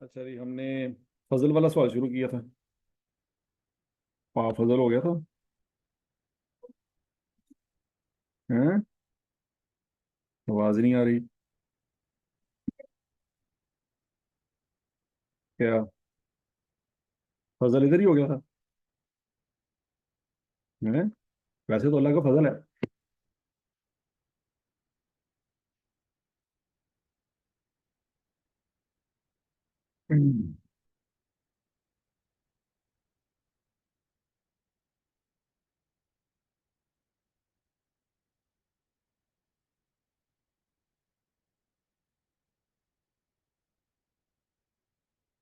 अच्छा जी, हमने फजल वाला सवाल शुरू किया था। फजल हो गया था। हैं? आवाज नहीं आ रही। क्या? फजल इधर ही हो गया था। हैं? वैसे तो अल्लाह का फजल है। हम्म।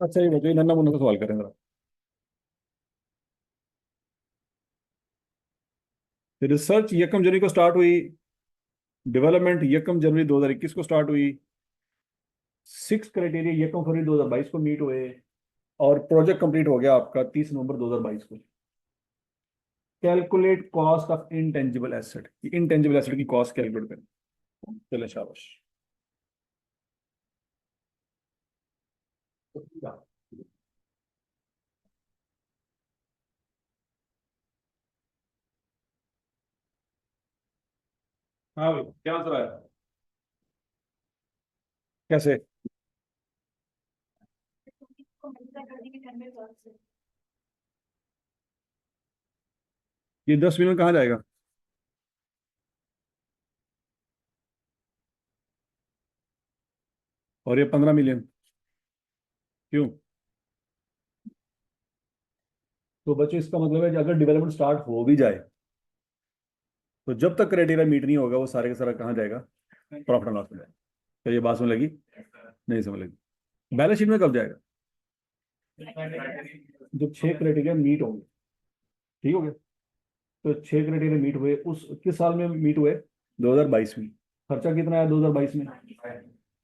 अच्छा ये बताइए, नन्ना मुन्ना का सवाल करें जरा। रिसर्च यकम जनवरी को स्टार्ट हुई। डेवलपमेंट यकम जनवरी 2021 को स्टार्ट हुई। सिक्स क्राइटेरिया यकम फरवरी 2022 को मीट हुए। और प्रोजेक्ट कंप्लीट हो गया आपका 30 नवंबर 2022 को। Calculate cost of intangible asset. Intangible asset की कॉस्ट कैलकुलेट करें। चले शाबाश। हाँ भाई, क्या आंसर आया? कैसे? ये 10 मिलियन कहाँ जाएगा? और ये 15 मिलियन? क्यों? तो बच्चों, इसका मतलब है कि अगर डेवलपमेंट स्टार्ट हो भी जाए, तो जब तक क्राइटेरिया मीट नहीं होगा, वो सारे का सारा कहाँ जाएगा? प्रॉफिट एंड लॉस में जाएगा। तो ये बात समझ लगी? नहीं समझ लगी। बैलेंस शीट में कब जाएगा? जब 6 क्राइटेरिया मीट होंगे। ठीक हो गया। तो 6 क्राइटेरिया मीट हुए, उस किस साल में मीट हुए? 2022 में। खर्चा कितना आया 2022 में?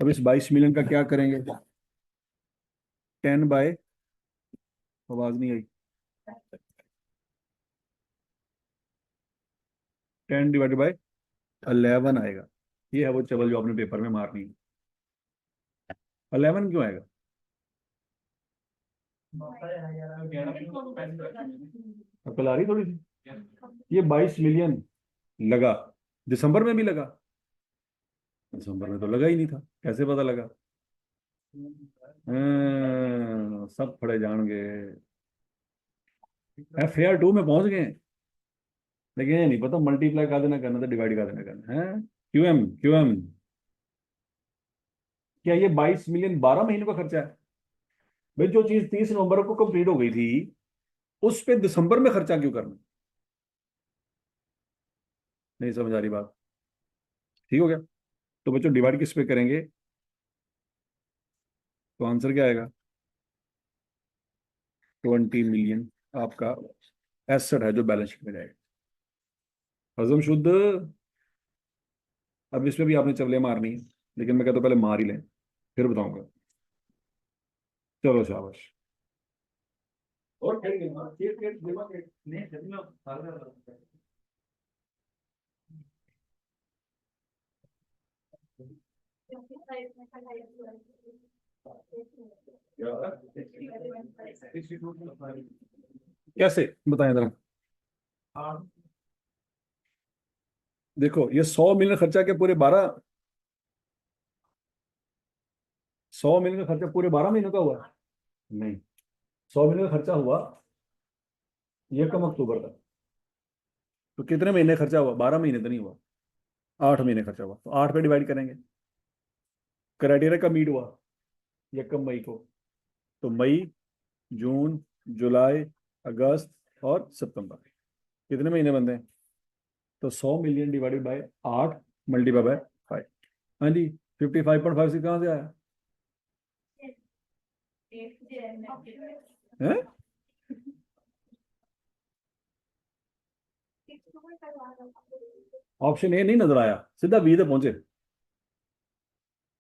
अब इस 22 मिलियन का क्या करेंगे? 10 बाय, आवाज नहीं आई। 10 डिवाइडेड बाय 11 आएगा। ये है वो चबल जो आपने पेपर में मारनी है। 11 क्यों आएगा? अकल आ रही थोड़ी सी। ये 22 मिलियन लगा, दिसंबर में भी लगा। दिसंबर में तो लगा ही नहीं था, कैसे पता लगा? सब पढ़े जाएंगे। FAR 2 में पहुंच गए हैं। लेकिन ये नहीं पता मल्टीप्लाई का देना करना था, डिवाइड का देना करना है। QM QM। क्या ये 22 मिलियन 12 महीनों का खर्चा है? भाई, जो चीज 30 नवंबर को कंप्लीट हो गई थी, उस पे दिसंबर में खर्चा क्यों करना? नहीं समझ आ रही बात? ठीक हो गया। तो बच्चों, डिवाइड किस पे करेंगे? तो आंसर क्या आएगा? 20 मिलियन आपका एसेट है जो बैलेंस शीट में जाएगा। हजम शुद्ध। अब इसमें भी आपने चवले मारनी है, लेकिन मैं कहता हूं पहले मार ही लें, फिर बताऊंगा। चलो शाबाश। और खेल गए, खेल खेल दिमाग नहीं खेलना, सारा कैसे बताएं जरा। देखो, ये 100 मिलियन खर्चा क्या पूरे 100 मिलियन का खर्चा पूरे 12 महीनों का हुआ? नहीं। 100 मिलियन का खर्चा हुआ ये कम अक्टूबर तक। तो कितने महीने खर्चा हुआ? 12 महीने तो नहीं हुआ, 8 महीने खर्चा हुआ। तो 8 पे डिवाइड करेंगे। क्राइटेरिया का मीट हुआ ये कम मई को। तो मई, जून, जुलाई, अगस्त और सितंबर, कितने महीने बनते हैं? तो 100 million divided by 8 multiply by 5। हाँ जी। 55.5 से कहाँ से आया? है? ऑप्शन ए नहीं नजर आया, सीधा बी तक पहुंचे।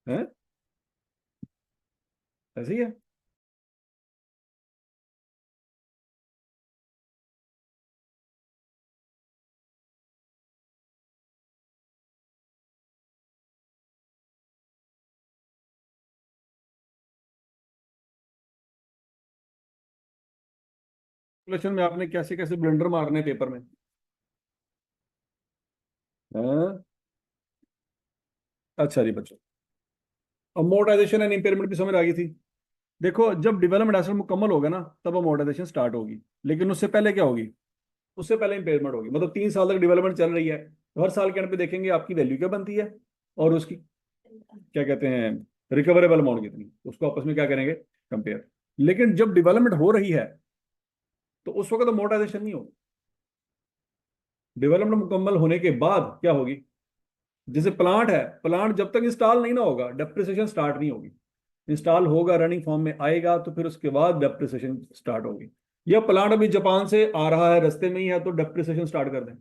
हैं? ऐसे ही है। कैलकुलेशन में आपने कैसे कैसे ब्लेंडर मारने पेपर में। हाँ? अच्छा जी बच्चों, अमोर्टाइजेशन एंड इम्पेयरमेंट भी समझ आ गई थी। देखो जब डेवलपमेंट एसेट मुकम्मल होगा ना तब अमोर्टाइजेशन स्टार्ट होगी, लेकिन उससे पहले क्या होगी? उससे पहले इम्पेयरमेंट होगी। मतलब 3 साल तक डेवलपमेंट चल रही है, तो हर साल के एंड पे देखेंगे आपकी वैल्यू क्या बनती है और उसकी क्या कहते हैं, रिकवरेबल अमाउंट कितनी, उसको आपस में क्या करेंगे, कंपेयर। लेकिन जब डेवलपमेंट हो रही है तो उस वक्त अमोर्टाइजेशन नहीं होगी। डेवलपमेंट मुकम्मल होने के बाद क्या होगी? जैसे प्लांट है, प्लांट जब तक इंस्टॉल नहीं ना होगा डेप्रिसिएशन स्टार्ट नहीं होगी। इंस्टॉल होगा, रनिंग फॉर्म में आएगा, तो फिर उसके बाद डेप्रिसिएशन स्टार्ट होगी। या प्लांट अभी जापान से आ रहा है, रास्ते में ही है, तो डेप्रिसिएशन स्टार्ट कर दें।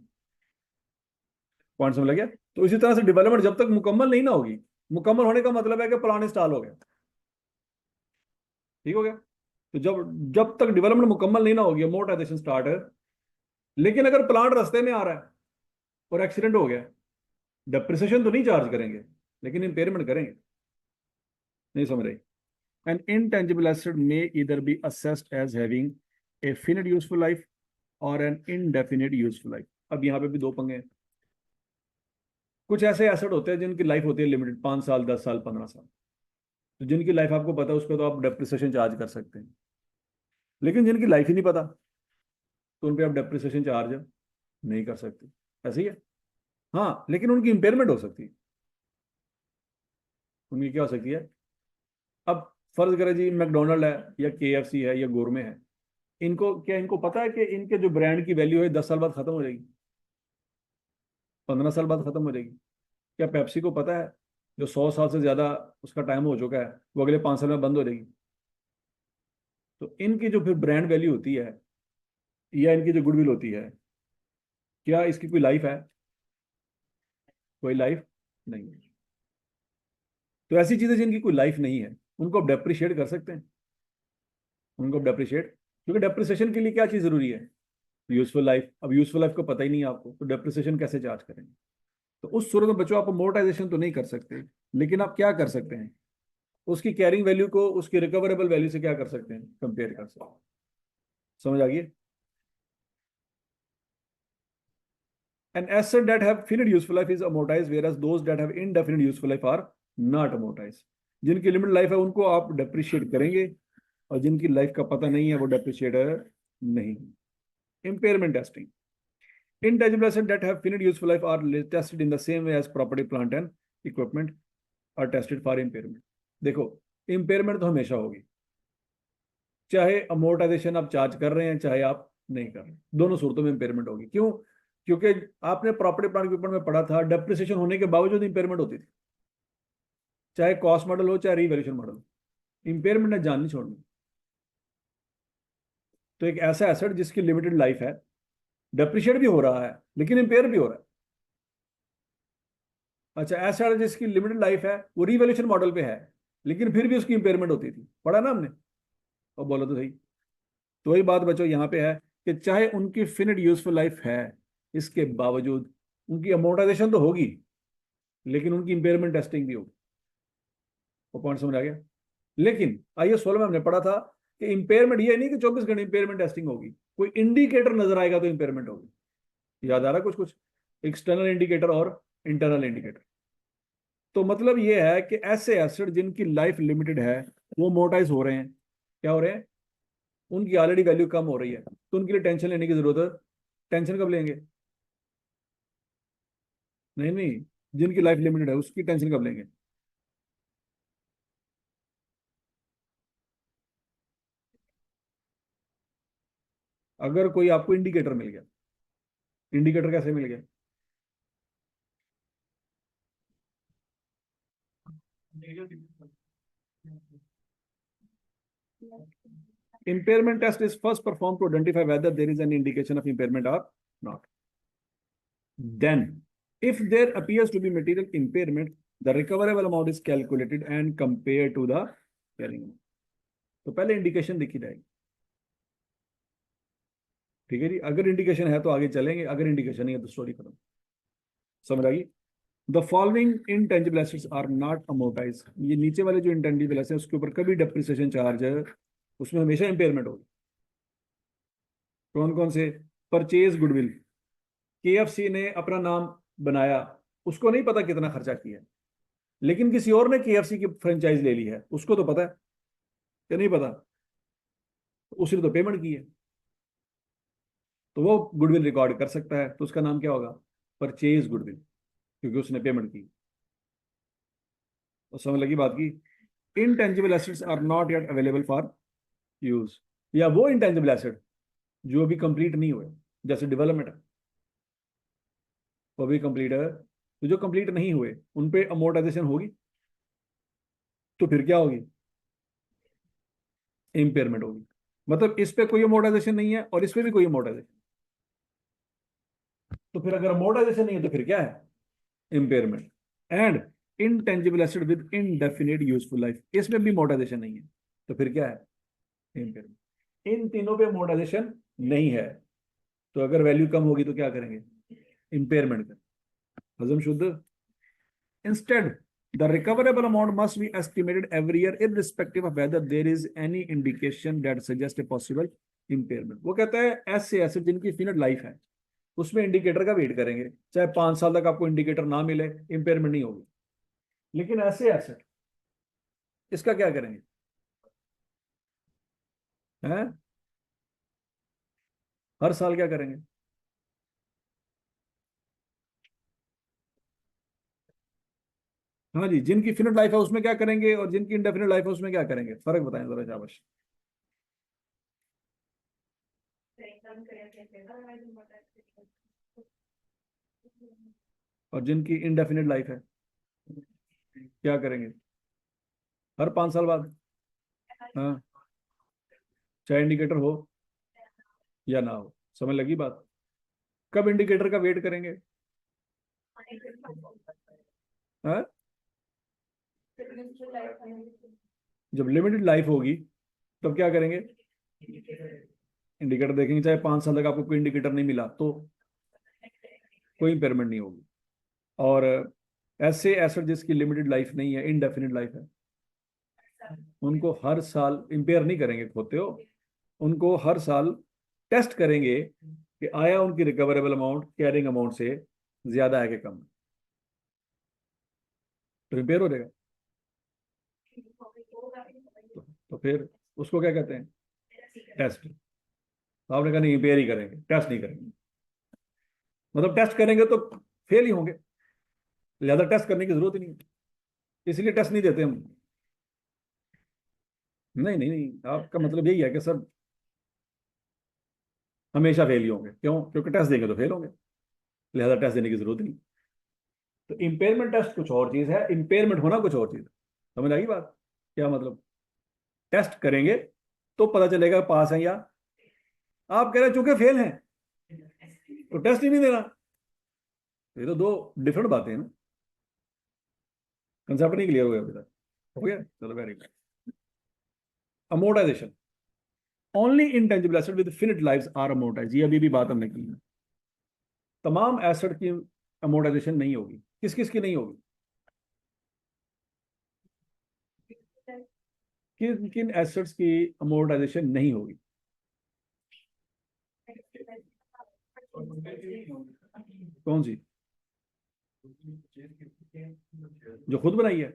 पॉइंट समझ लग गया? तो इसी तरह से डेवलपमेंट जब तक मुकम्मल नहीं ना होगी, मुकम्मल होने का मतलब है कि प्लान इंस्टॉल हो गया, ठीक हो गया। तो जब जब तक डेवलपमेंट मुकम्मल नहीं ना होगी अमोर्टाइजेशन स्टार्ट है। लेकिन अगर प्लांट रास्ते में आ रहा है और एक्सीडेंट हो गया, डेप्रिसिएशन तो नहीं चार्ज करेंगे, लेकिन इम्पेयरमेंट करेंगे। नहीं समझ रही? N intangible asset may either be assessed as having a finite useful life और एन इनडेफिनिट यूजफुल लाइफ। अब यहाँ पे भी दो पंगे हैं। कुछ ऐसे एसेट होते हैं जिनकी लाइफ होती है लिमिटेड, 5 साल, 10 साल, 15 साल। तो जिनकी लाइफ आपको पता है उस पर तो आप डेप्रिसिएशन चार्ज कर सकते हैं। लेकिन जिनकी लाइफ ही नहीं पता, तो उन पर आप डेप्रिसिएशन चार्ज नहीं कर सकते। ऐसे ही है। हाँ, लेकिन उनकी इंपेयरमेंट हो सकती है। उनकी क्या हो सकती है? अब फर्ज करें जी मैकडोनल्ड है या केएफसी है या गोरमे है, इनको क्या, इनको पता है कि इनके जो ब्रांड की वैल्यू है 10 साल बाद खत्म हो जाएगी, 15 साल बाद खत्म हो जाएगी? क्या पेप्सी को पता है जो 100 साल से ज्यादा उसका टाइम हो चुका है वो अगले 5 साल में बंद हो जाएगी? तो इनकी जो फिर ब्रांड वैल्यू होती है या इनकी जो गुडविल होती है, क्या इसकी कोई लाइफ है? कोई लाइफ नहीं है। तो ऐसी चीजें जिनकी कोई लाइफ नहीं है उनको आप डेप्रिशिएट कर सकते हैं। उनको आप डेप्रिशिएट, क्योंकि डेप्रिसिएशन के लिए क्या चीज जरूरी है? Useful life. अब यूजफुल लाइफ को पता ही नहीं है आपको, तो डेप्रिसिएशन कैसे चार्ज करेंगे? तो उस सूरत में बच्चों आप अमोर्टाइजेशन तो नहीं कर सकते, लेकिन आप क्या कर सकते हैं, उसकी कैरिंग वैल्यू को उसकी रिकवरेबल वैल्यू से क्या कर सकते हैं, कंपेयर कर सकते हैं। समझ आ गई? An asset that have finite useful life is amortized, whereas those that have indefinite useful life are not amortized. जिनकी लिमिट लाइफ है उनको आप डेप्रिशिएट करेंगे, और जिनकी लाइफ का पता नहीं है वो डेप्रिशिएट नहीं। Impairment testing. Intangible assets that have finite useful life are tested in the same way as property, plant and equipment are tested for impairment. देखो, इम्पेयरमेंट तो हमेशा होगी, चाहे अमोर्टाइजेशन आप चार्ज कर रहे हैं चाहे आप नहीं कर रहे, दोनों सूरतों में इम्पेयरमेंट होगी। क्यों? क्योंकि आपने प्रॉपर्टी प्लांट इक्विपमेंट में पढ़ा था डेप्रिसिएशन होने के बावजूद इम्पेयरमेंट होती थी, चाहे कॉस्ट मॉडल हो चाहे रीवैल्यूएशन मॉडल हो, इम्पेयरमेंट ने जान नहीं छोड़नी। तो एक ऐसा एसेट जिसकी लिमिटेड लाइफ है, डेप्रिशिएट भी हो रहा है लेकिन इम्पेयर भी हो रहा है। अच्छा, एसेट जिसकी लिमिटेड लाइफ है वो रीवैल्यूएशन मॉडल पे है, लेकिन फिर भी उसकी इम्पेयरमेंट होती थी, पढ़ा ना हमने? और बोलो तो सही। तो वही बात बच्चों यहाँ पे है कि चाहे उनकी फिनिट यूजफुल लाइफ है, इसके बावजूद उनकी अमोर्टाइजेशन तो होगी, लेकिन उनकी इंपेयरमेंट टेस्टिंग भी होगी। वो पॉइंट समझ आ गया? लेकिन आइए 16 में हमने पढ़ा था कि इंपेयरमेंट ये नहीं कि 24 घंटे इंपेयरमेंट टेस्टिंग होगी, कोई इंडिकेटर नजर आएगा तो इंपेयरमेंट होगी। याद आ रहा कुछ कुछ? एक्सटर्नल इंडिकेटर और इंटरनल इंडिकेटर। तो मतलब ये है कि ऐसे एसेट जिनकी लाइफ लिमिटेड है वो मोटाइज हो रहे हैं। क्या हो रहे हैं? उनकी ऑलरेडी वैल्यू कम हो रही है, तो उनके लिए टेंशन लेने की जरूरत है। टेंशन कब लेंगे? नहीं नहीं, जिनकी लाइफ लिमिटेड है उसकी टेंशन कब लेंगे? अगर कोई आपको इंडिकेटर मिल गया। इंडिकेटर कैसे मिल गया? impairment test is first performed to identify whether there is an indication of impairment or not. Then, if there appears to be material impairment, the recoverable amount is calculated and compared to the carrying amount. तो पहले indication देखी जाएगी, ठीक है जी। अगर indication है तो आगे चलेंगे, अगर इंडिकेशन नहीं है तो स्टोरी खत्म। समझ आई? The following intangible assets are not amortize. ये नीचे वाले जो इंटेंजिबल एसेट्स उसके ऊपर कभी डेप्रिसिएशन चार्ज है, उसमें हमेशा इंपेयरमेंट होगी। कौन कौन से? परचेज गुडविल, केएफसी ने अपना नाम बनाया, उसको नहीं पता कितना खर्चा किया, लेकिन किसी और ने केएफसी की फ्रेंचाइज ले ली है, उसको तो पता है कि नहीं पता, उसने तो पेमेंट की है, तो वो गुडविल रिकॉर्ड कर सकता है, तो उसका नाम क्या होगा? परचेज गुडविल, क्योंकि उसने पेमेंट की। तो समझ लगी बात की? Intangible assets are not yet available for use, या वो इंटेंजिबल एसेट जो अभी कंप्लीट नहीं हुए, जैसे डेवलपमेंट है, वो अभी कंप्लीट है, तो जो कंप्लीट नहीं हुए उन पे अमोर्टाइजेशन होगी, तो फिर क्या होगी? इम्पेयरमेंट होगी। मतलब इस पे कोई अमोर्टाइजेशन नहीं है और इस पे भी कोई अमोर्टाइजेशन, तो फिर अगर अमोर्टाइजेशन नहीं है तो फिर क्या है? Impairment. And intangible asset with indefinite useful life, इसमें भी अमोर्टाइजेशन नहीं है, तो फिर क्या है? इम्पेयरमेंट। इन तीनों पे अमोर्टाइजेशन नहीं है, तो अगर वैल्यू कम होगी तो क्या करेंगे? इम्पेयरमेंट कर। हजम शुद्ध। Instead, the recoverable amount must be estimated every year, irrespective of whether there is any indication that suggests a possible impairment. वो कहता है ऐसे एसेट जिनकी फिनिट लाइफ है, उसमें इंडिकेटर का वेट करेंगे, चाहे 5 साल तक आपको इंडिकेटर ना मिले, इंपेयरमेंट नहीं होगी। लेकिन ऐसे एसेट, इसका क्या करेंगे? हैं? हर साल क्या करेंगे? हाँ जी, जिनकी फिनिट लाइफ है उसमें क्या करेंगे, और जिनकी इंडेफिनिट लाइफ है उसमें क्या करेंगे? फर्क बताएं जरा शाबाश। और जिनकी इंडेफिनिट लाइफ है क्या करेंगे? हर 5 साल बाद। हाँ, चाहे इंडिकेटर हो या ना हो। समझ लगी बात? कब इंडिकेटर का वेट करेंगे? हाँ? जब लिमिटेड लाइफ होगी तब क्या करेंगे? इंडिकेटर देखेंगे, चाहे 5 साल तक आपको कोई इंडिकेटर नहीं मिला तो कोई इंपेयरमेंट नहीं होगी। और ऐसे एसेट जिसकी लिमिटेड लाइफ नहीं है, इनडेफिनिट लाइफ है, उनको हर साल इंपेयर नहीं करेंगे, खोते हो, उनको हर साल टेस्ट करेंगे कि आया उनकी रिकवरेबल अमाउंट कैरिंग अमाउंट से ज्यादा है कि कम है, तो रिपेयर हो जाएगा। तो फिर उसको क्या कहते हैं? टेस्ट। तो आपने कहा नहीं, रिपेयर ही करेंगे, टेस्ट नहीं करेंगे। मतलब टेस्ट करेंगे तो फेल ही होंगे, ज्यादा टेस्ट करने की जरूरत ही नहीं है, इसलिए टेस्ट नहीं देते हम। नहीं नहीं नहीं, आपका मतलब यही है कि सर हमेशा फेल ही होंगे, क्यों? क्योंकि टेस्ट देंगे तो फेल होंगे, लिहाजा टेस्ट देने की जरूरत नहीं। तो इंपेयरमेंट टेस्ट कुछ और चीज है, इंपेयरमेंट होना कुछ और चीज है। समझ आई बात? क्या मतलब? टेस्ट करेंगे तो पता चलेगा पास है, या आप कह रहे हैं चूंकि फेल हैं तो टेस्ट ही नहीं देना। ये तो दो डिफरेंट बातें हैं ना। कंसेप्ट नहीं क्लियर हो गया अभी तक? हो गया, चलो very good. Amortisation, only intangible asset with finite lives are amortise, ये अभी भी बात हमने की है। तमाम एसेट की अमोर्टाइजेशन नहीं होगी। किस किस की नहीं होगी? किन किन एसेट्स की अमोर्टाइजेशन नहीं होगी? कौन सी? जो खुद बनाई है,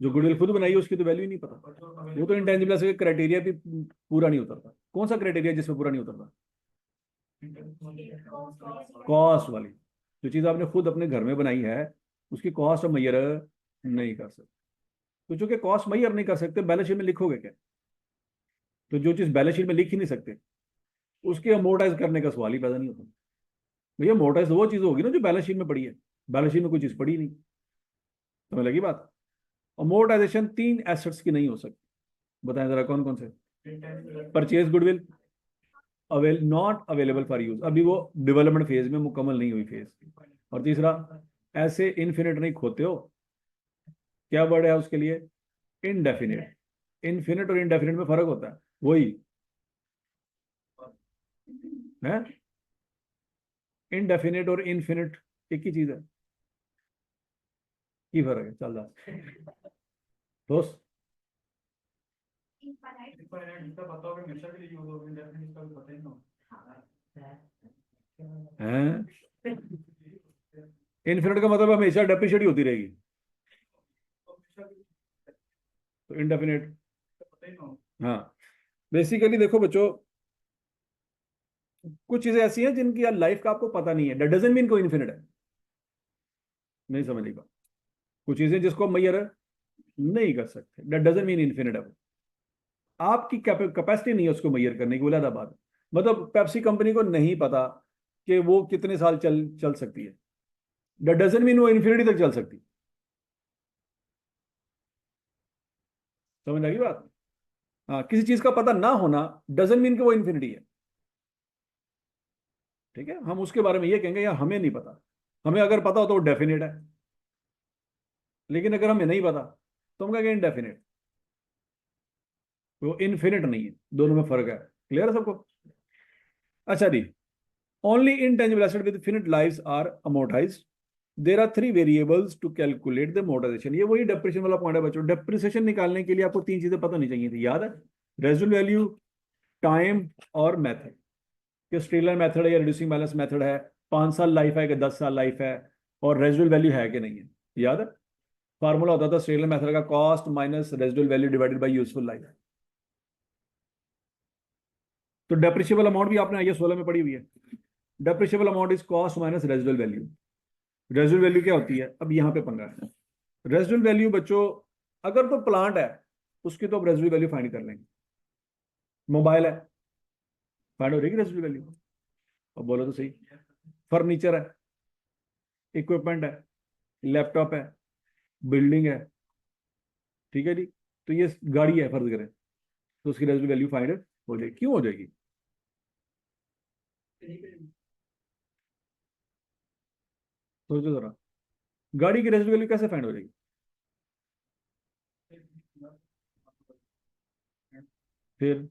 जो गुडविल खुद बनाई है उसकी तो वैल्यू ही नहीं पता, वो तो इंटेंजिबल एसेट क्राइटेरिया भी पूरा नहीं उतरता। कौन सा क्राइटेरिया जिसमें पूरा नहीं उतरता? कॉस्ट वाली। जो चीज आपने खुद अपने घर में बनाई है उसकी कॉस्ट मैयर नहीं कर सकते, तो चूंकि कॉस्ट मैयर नहीं कर सकते, बैलेंस शीट में लिखोगे क्या? तो जो चीज बैलेंस शीट में लिख ही नहीं सकते उसके अमोर्टाइज करने का सवाल ही पैदा नहीं होता। भैया अमोर्टाइज वो चीज होगी ना जो बैलेंस शीट में पड़ी है, बैलेंस शीट में कोई चीज पड़ी नहीं। समझ लगी बात? अमोर्टाइजेशन 3 एसेट्स की नहीं हो सकती, बताएं जरा कौन कौन से? Purchase goodwill not available for use, अभी वो डेवलपमेंट फेज में, मुकम्मल नहीं हुई फेज। और तीसरा, ऐसे इन्फिनिट नहीं खोते हो, क्या वर्ड है उसके लिए? इनडेफिनिट। इन्फिनिट और इनडेफिनिट में फर्क होता है, वही है। इनडेफिनिट और इन्फिनिट एक ही चीज है, की फर्क है? चल रहा दोस्त। इसका पता होगा हमेशा के लिए यूज होगा, इंडेफिनिट इसका भी पता ही ना है। इनफिनिट का मतलब हमेशा डेप्रिशिएट ही होती रहेगी, तो इनडेफिनिट। हाँ, बेसिकली देखो बच्चों, कुछ चीजें ऐसी हैं जिनकी यार लाइफ का आपको पता नहीं है, दैट डजंट मीन कोई इनफिनिट है, नहीं समझेगा। कुछ चीजें जिसको मैयर नहीं कर सकते, दैट डजंट मीन इनफिनिट है। आपकी कैपेसिटी नहीं है उसको मैयर करने की, बोला बात। मतलब पेप्सी कंपनी को नहीं पता कि वो कितने साल चल चल सकती है, दैट डजंट मीन वो इन्फिनिटी तक चल सकती। समझ आ गई बात? हाँ, किसी चीज का पता ना होना डजंट मीन कि वो इन्फिनिटी है। ठीक है, हम उसके बारे में ये कहेंगे यार हमें नहीं पता, हमें अगर पता हो तो वो डेफिनेट है, लेकिन अगर हमें नहीं पता तो हम कहेंगे इनडेफिनेट। वो इनफिनिट नहीं है, दोनों में फर्क है। क्लियर है सबको? अच्छा जी, only intangible asset with finite lives are amortized. There are three variables to calculate the amortization. ये वही डेप्रिसिएशन वाला पॉइंट है बच्चों। डेप्रिसिएशन निकालने के लिए आपको तीन चीजें पता नहीं चाहिए थी, याद है? रेजिडुअल वैल्यू, टाइम और मेथड। कि स्ट्रेलर मेथड है या रिड्यूसिंग बैलेंस मेथड है, 5 साल लाइफ है कि 10 साल लाइफ है, और रेजिडुअल वैल्यू है कि नहीं है। याद है? फार्मूला होता था स्ट्रेलर मेथड का, cost minus residual value divided by useful life. तो डेप्रिशिएबल अमाउंट भी आपने आईए 16 में पढ़ी हुई है। Depreciable amount is cost minus residual value. Residual value क्या होती है? अब यहाँ पे पंगा है। रेजिडुअल वैल्यू बच्चों, अगर तो प्लांट है उसकी तो अब रेजिडुअल वैल्यू फाइंड कर लेंगे। मोबाइल है, फाइंड हो रही है रेजिडुअल वैल्यू? अब बोलो तो सही। फर्नीचर है, इक्विपमेंट है, लैपटॉप है, बिल्डिंग है, ठीक है जी। तो ये गाड़ी है फर्ज करें, तो उसकी रेजिडुअल वैल्यू फाइंड हो जाएगी। क्यों हो जाएगी? सोचो जरा, गाड़ी की रेजिडुअल वैल्यू कैसे फाइंड हो जाएगी? फिर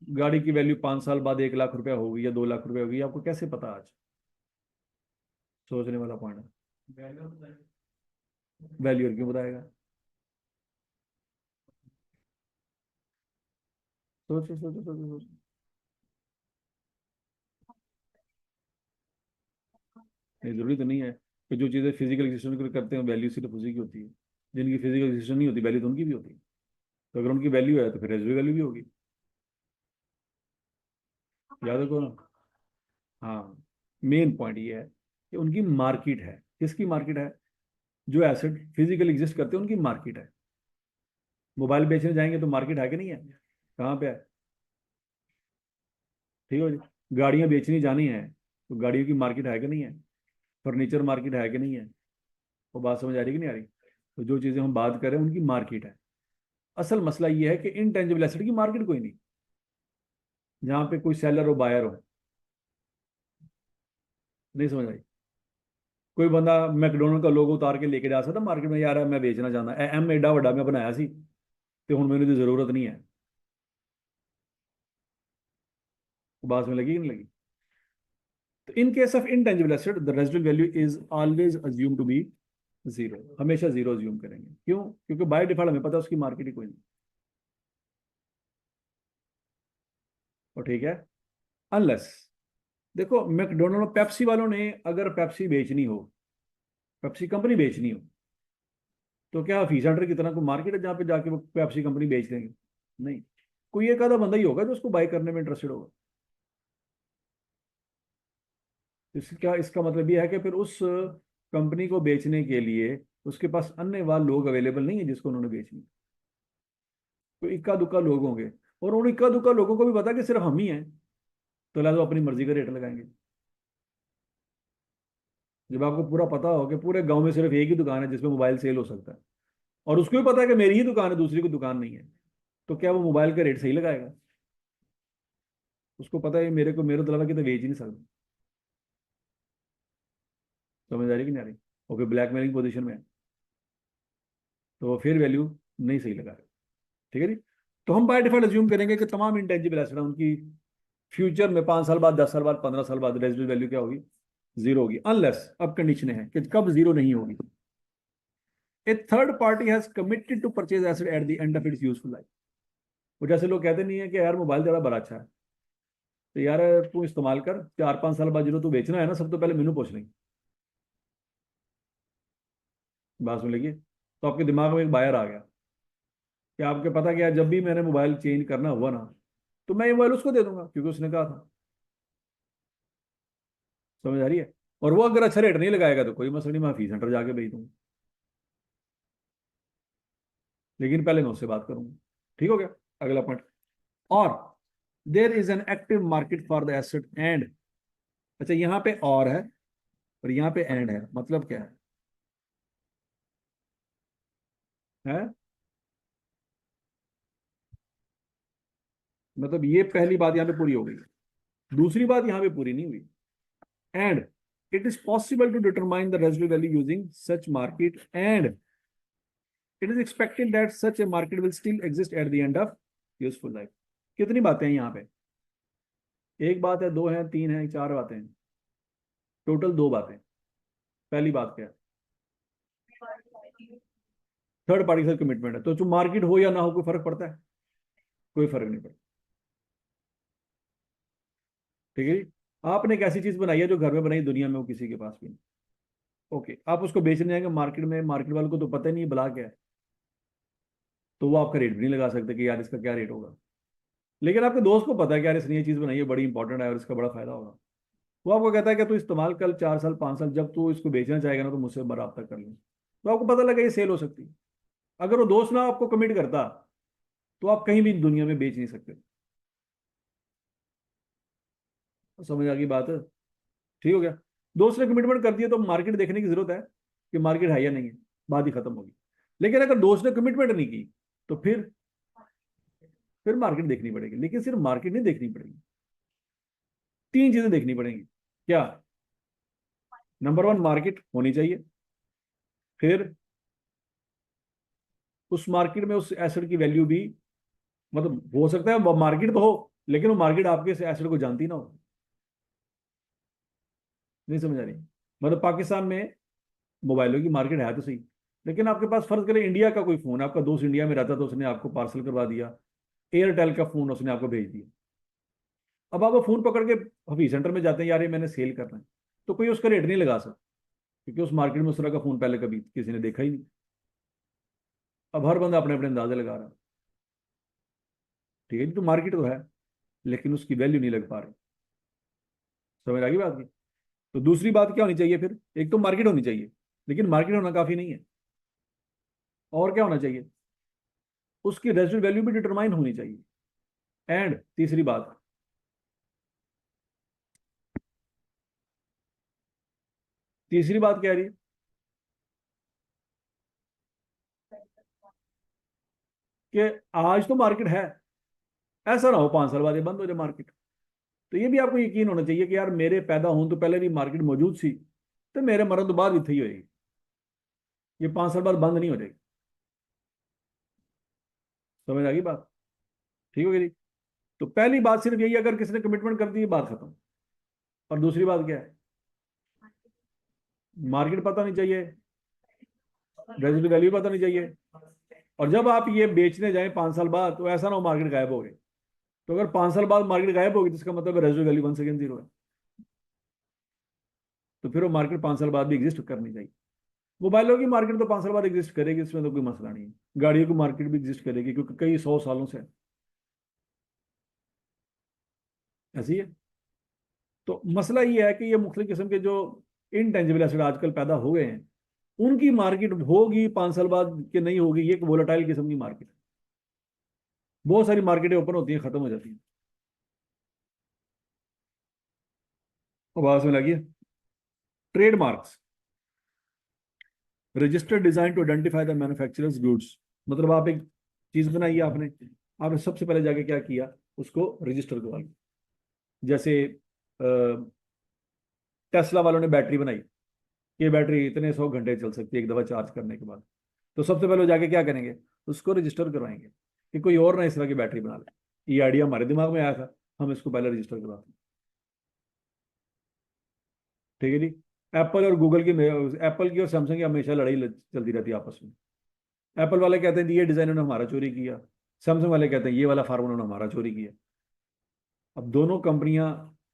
गाड़ी की वैल्यू 5 साल बाद 1 लाख रुपया होगी या 2 लाख रुपया होगी, आपको कैसे पता आज? सोचने वाला पॉइंट है। वैल्यू क्यों बताएगा? सोचो सोचो सोचो सोचो। नहीं, जरूरी तो नहीं है कि जो चीज़ें फिजिकल एग्जिस्टेंस करते हैं वैल्यू सिर्फ उसी की होती है। जिनकी फिजिकल एग्जिस्टेंस नहीं होती वैल्यू तो उनकी भी होती है। तो अगर उनकी वैल्यू है तो फिर रेजिडुअल वैल्यू भी होगी। याद रखो ना। हाँ, मेन पॉइंट ये है कि उनकी मार्केट है। किसकी मार्केट है? जो एसेट फिजिकल एग्जिस्ट करते हैं उनकी मार्केट है। मोबाइल बेचने जाएंगे तो मार्केट है कि नहीं है? कहाँ पे है? ठीक है जी। गाड़ियां बेचनी जानी है तो गाड़ियों की मार्केट है कि नहीं है? फर्नीचर मार्केट है कि नहीं है? वो बात समझ आ रही कि नहीं आ रही? तो जो चीज़ें हम बात कर रहे हैं उनकी मार्केट है। असल मसला ये है कि इनटेंजिबल एसेट की मार्केट कोई नहीं, जहाँ पे कोई सेलर हो बायर हो। नहीं समझ आई? कोई बंदा मैकडोनल्ड का लोगो उतार के लेके जा सकता मार्केट में, यार मैं बेचना चाहता एम एडा वड्डा मैं बनाया सी तो हुण मैंने तो जरूरत नहीं है। बात में लगी कि नहीं लगी? तो in case of intangible asset the residual value is always assume to be zero. हमेशा जीरो अज्यूम करेंगे। क्यों? क्योंकि बाय डिफॉल्ट हमें पता है उसकी मार्केट ही कोई नहीं। और ठीक है, अनलेस देखो मैकडोनल्ड पेप्सी वालों ने अगर पेप्सी बेचनी हो, पेप्सी कंपनी बेचनी हो, तो क्या ऑफिस सेंटर की तरह कोई मार्केट है जहाँ पे जाके वो पेप्सी कंपनी बेच देंगे? नहीं। कोई एक आधा बंदा ही होगा जो उसको बाय करने में इंटरेस्टेड होगा। इसका इसका मतलब ये है कि फिर उस कंपनी को बेचने के लिए उसके पास अन्य वाले लोग अवेलेबल नहीं है जिसको उन्होंने बेचनी। तो इक्का दुक्का लोग होंगे, और उन इक्का दुक्का लोगों को भी पता कि सिर्फ हम ही हैं, तो लिहाजा वो अपनी मर्जी का रेट लगाएंगे। जब आपको पूरा पता हो कि पूरे गांव में सिर्फ एक ही दुकान है जिसमें मोबाइल सेल हो सकता है, और उसको भी पता है कि मेरी ही दुकान है, दूसरी कोई दुकान नहीं है, तो क्या वो मोबाइल का रेट सही लगाएगा? उसको पता है मेरे को मेरे तो की तो बेच ही नहीं सकता। समझ आ रही कि नहीं आ रही? वो फिर ब्लैकमेलिंग पोजीशन में है, तो वो फिर वैल्यू नहीं सही लगा रहे। ठीक है जी। तो हम बाय डिफॉल्ट अज्यूम करेंगे कि तमाम इंटेंजिबल एसेट उनकी फ्यूचर में 5 साल बाद, 10 साल बाद, 15 साल बाद रेजिडुअल वैल्यू क्या होगी? जीरो होगी। अनलेस अब कंडीशन है कि कब जीरो नहीं होगी? A third party has committed to purchase asset at the end of its useful life. वो जैसे लोग कहते नहीं है कि यार मोबाइल तेरा बड़ा अच्छा है, तो यार तू इस्तेमाल कर, 4-5 साल बाद जो तू बेचना है ना, सब तो पहले मैनू पूछ लेंगे। बात सुन लीजिए, तो आपके दिमाग में एक बायर आ गया कि आपके पता क्या, जब भी मैंने मोबाइल चेंज करना हुआ ना, तो मैं ये मोबाइल उसको दे दूंगा क्योंकि उसने कहा था। समझ आ रही है? और वो अगर अच्छा रेट नहीं लगाएगा तो कोई मसला नहीं, मैं फीस सेंटर जाके भेज दूंगा, लेकिन पहले मैं उससे बात करूंगा। ठीक हो गया? अगला पॉइंट। और there is an active market for the asset and. अच्छा, यहाँ पे और है और यहाँ पे एंड है, मतलब क्या है? मतलब ये पहली बात यहाँ पे पूरी हो गई, दूसरी बात यहाँ पे पूरी नहीं हुई। And it is possible to determine the residual value using such market, and it is expected that such a market will still exist at the end of useful life। कितनी बातें हैं यहाँ पे? एक बात है, दो है, तीन है, चार बातें हैं, टोटल दो बातें। पहली बात क्या है? थर्ड पार्टी से कमिटमेंट है, तो जो मार्केट हो या ना हो कोई फर्क पड़ता है? कोई फर्क नहीं पड़ता। ठीक है जी? आपने एक ऐसी चीज बनाई है जो घर में बनाई, दुनिया में वो किसी के पास भी नहीं। ओके, आप उसको बेचने जाएंगे मार्केट में, मार्केट वाले को तो पता ही नहीं भला क्या है, तो वो आपका रेट भी नहीं लगा सकते कि यार इसका क्या रेट होगा। लेकिन आपके दोस्त को पता है कि यार इसने ये चीज बनाई है, बड़ी इंपॉर्टेंट है और इसका बड़ा फायदा होगा। वो आपको कहता है कि तू इस्तेमाल कर, 4 साल 5 साल, जब तू इसको बेचना चाहेगा ना तो मुझसे बराबर कर ले, तो आपको पता लगा ये सेल हो सकती है। अगर वो दोस्त ना आपको कमिट करता, तो आप कहीं भी दुनिया में बेच नहीं सकते। समझ आ गई बात? ठीक हो गया? दोस्त ने कमिटमेंट कर दिया तो मार्केट देखने की जरूरत है कि मार्केट है या नहीं है, बात ही खत्म होगी। लेकिन अगर दोस्त ने कमिटमेंट नहीं की, तो फिर मार्केट देखनी पड़ेगी। लेकिन सिर्फ मार्केट नहीं देखनी पड़ेगी, तीन चीजें देखनी पड़ेंगी। क्या? नंबर वन, मार्केट होनी चाहिए। फिर उस मार्केट में उस एसेट की वैल्यू भी, मतलब हो सकता है वो मार्केट तो हो, लेकिन वो मार्केट आपके एसेट को जानती ना हो। नहीं समझ आ रही? मतलब पाकिस्तान में मोबाइलों की मार्केट है तो सही, लेकिन आपके पास फर्ज करें इंडिया का कोई फोन है, आपका दोस्त इंडिया में रहता, तो उसने आपको पार्सल करवा दिया, एयरटेल का फोन उसने आपको भेज दिया। अब आप वो फोन पकड़ के हफीज सेंटर में जाते हैं, यार ये मैंने सेल करना है, तो कोई उसका रेट नहीं लगा सकता, क्योंकि उस मार्केट में उस तरह का फोन पहले कभी किसी ने देखा ही नहीं। अब हर बंदा अपने अपने अंदाजे लगा रहा है। ठीक है जी? तो मार्केट तो है, लेकिन उसकी वैल्यू नहीं लग पा रही। समझ आ गई बात की? तो दूसरी बात क्या होनी चाहिए फिर? एक तो मार्केट होनी चाहिए, लेकिन मार्केट होना काफी नहीं है। और क्या होना चाहिए? उसकी रेजिडुअल वैल्यू भी डिटरमाइन होनी चाहिए। एंड तीसरी बात, तीसरी बात क्या है रही? कि आज तो मार्केट है, ऐसा ना हो 5 साल बाद ये बंद हो जाए मार्केट। तो ये भी आपको यकीन होना चाहिए कि यार मेरे पैदा होने तो पहले भी मार्केट मौजूद सी, तो मेरे मरने तो बाद भी थी होएगी, ये 5 साल बाद बंद नहीं हो जाएगी। समझ आ गई बात? ठीक हो गई? तो पहली बात सिर्फ यही, अगर किसी ने कमिटमेंट कर दी बात खत्म। और दूसरी बात क्या है? मार्केट पता नहीं चाहिए, रेजिडुअल वैल्यू पता नहीं चाहिए। और जब आप ये बेचने जाएं 5 साल बाद, तो ऐसा ना हो मार्केट गायब हो गए। तो अगर 5 साल बाद मार्केट गायब होगी तो इसका मतलब रेजिडुअल वैल्यू 1 सेकेंड जीरो है। तो फिर वो मार्केट 5 साल बाद भी एग्जिस्ट करनी चाहिए। मोबाइलों की मार्केट तो 5 साल बाद एग्जिस्ट करेगी, इसमें तो कोई मसला नहीं है। गाड़ियों की मार्केट भी एग्जिस्ट करेगी, क्योंकि कई 100 सालों से ऐसी है। तो मसला ये है कि ये मुख्तलिफ किस्म के जो इनटेंजिबल एसेट आजकल पैदा हो गए हैं, उनकी मार्केट होगी 5 साल बाद कि नहीं होगी, ये एक वोलेटाइल किस्म की मार्केट है। बहुत सारी मार्केटें ओपन होती हैं, खत्म हो जाती हैं। आवाज में लगी? Trademarks, registered design to identify the manufacturers goods. मतलब आप एक चीज बनाई है आपने, आपने सबसे पहले जाके क्या किया, उसको रजिस्टर करवा लिया। जैसे टेस्ला वालों ने बैटरी बनाई, ये बैटरी इतने 100 घंटे चल सकती है एक दफा चार्ज करने के बाद, तो सबसे पहले वो जाके क्या करेंगे, उसको रजिस्टर करवाएंगे कि कोई और ना इस तरह की बैटरी बना ले। ये आइडिया हमारे दिमाग में आया था, हम इसको पहले रजिस्टर करवाते हैं। ठीक है जी? एप्पल और गूगल की, एप्पल की और सैमसंग की हमेशा लड़ाई चलती रहती है आपस में। एप्पल वाले कहते हैं जी ये डिजाइनर ने हमारा चोरी किया, सैमसंग वाले कहते हैं ये वाला फार्मूला उन्होंने हमारा चोरी किया। अब दोनों कंपनियां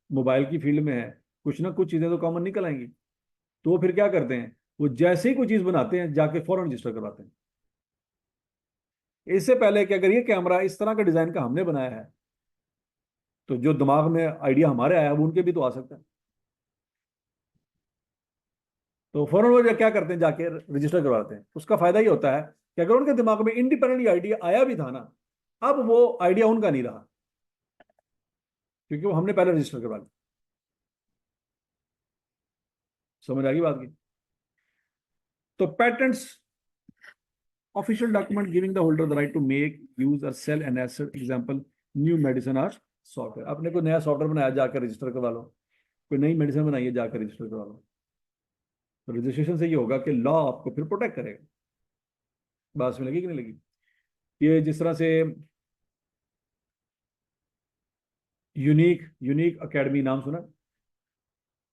मोबाइल की फील्ड में है, कुछ ना कुछ चीजें तो कॉमन निकल आएंगी। तो वो फिर क्या करते हैं, वो जैसे ही कोई चीज बनाते हैं जाके फौरन रजिस्टर करवाते हैं। इससे पहले कि अगर ये कैमरा इस तरह का डिजाइन का हमने बनाया है, तो जो दिमाग में आइडिया हमारे आया वो उनके भी तो आ सकता है। तो फौरन वो क्या करते हैं, जाके रजिस्टर करवाते हैं। उसका फायदा ये होता है कि अगर उनके दिमाग में इंडिपेंडेंटली आइडिया आया भी था ना, अब वो आइडिया उनका नहीं रहा, क्योंकि वो हमने पहले रजिस्टर करवा लिया। समझ आ गई बात की? तो patents, official document giving the holder the right to make, use और sell an asset, example new medicine और सॉफ्टवेयर। आपने कोई नया सॉफ्टवेयर बनाया, जाकर रजिस्टर करवा लो। कोई नई मेडिसिन बनाई है, जाकर रजिस्टर करवा लो। तो रजिस्ट्रेशन से ये होगा कि लॉ आपको फिर प्रोटेक्ट करेगा। बात में लगी कि नहीं लगी? ये जिस तरह से यूनिक यूनिक एकेडमी नाम सुना?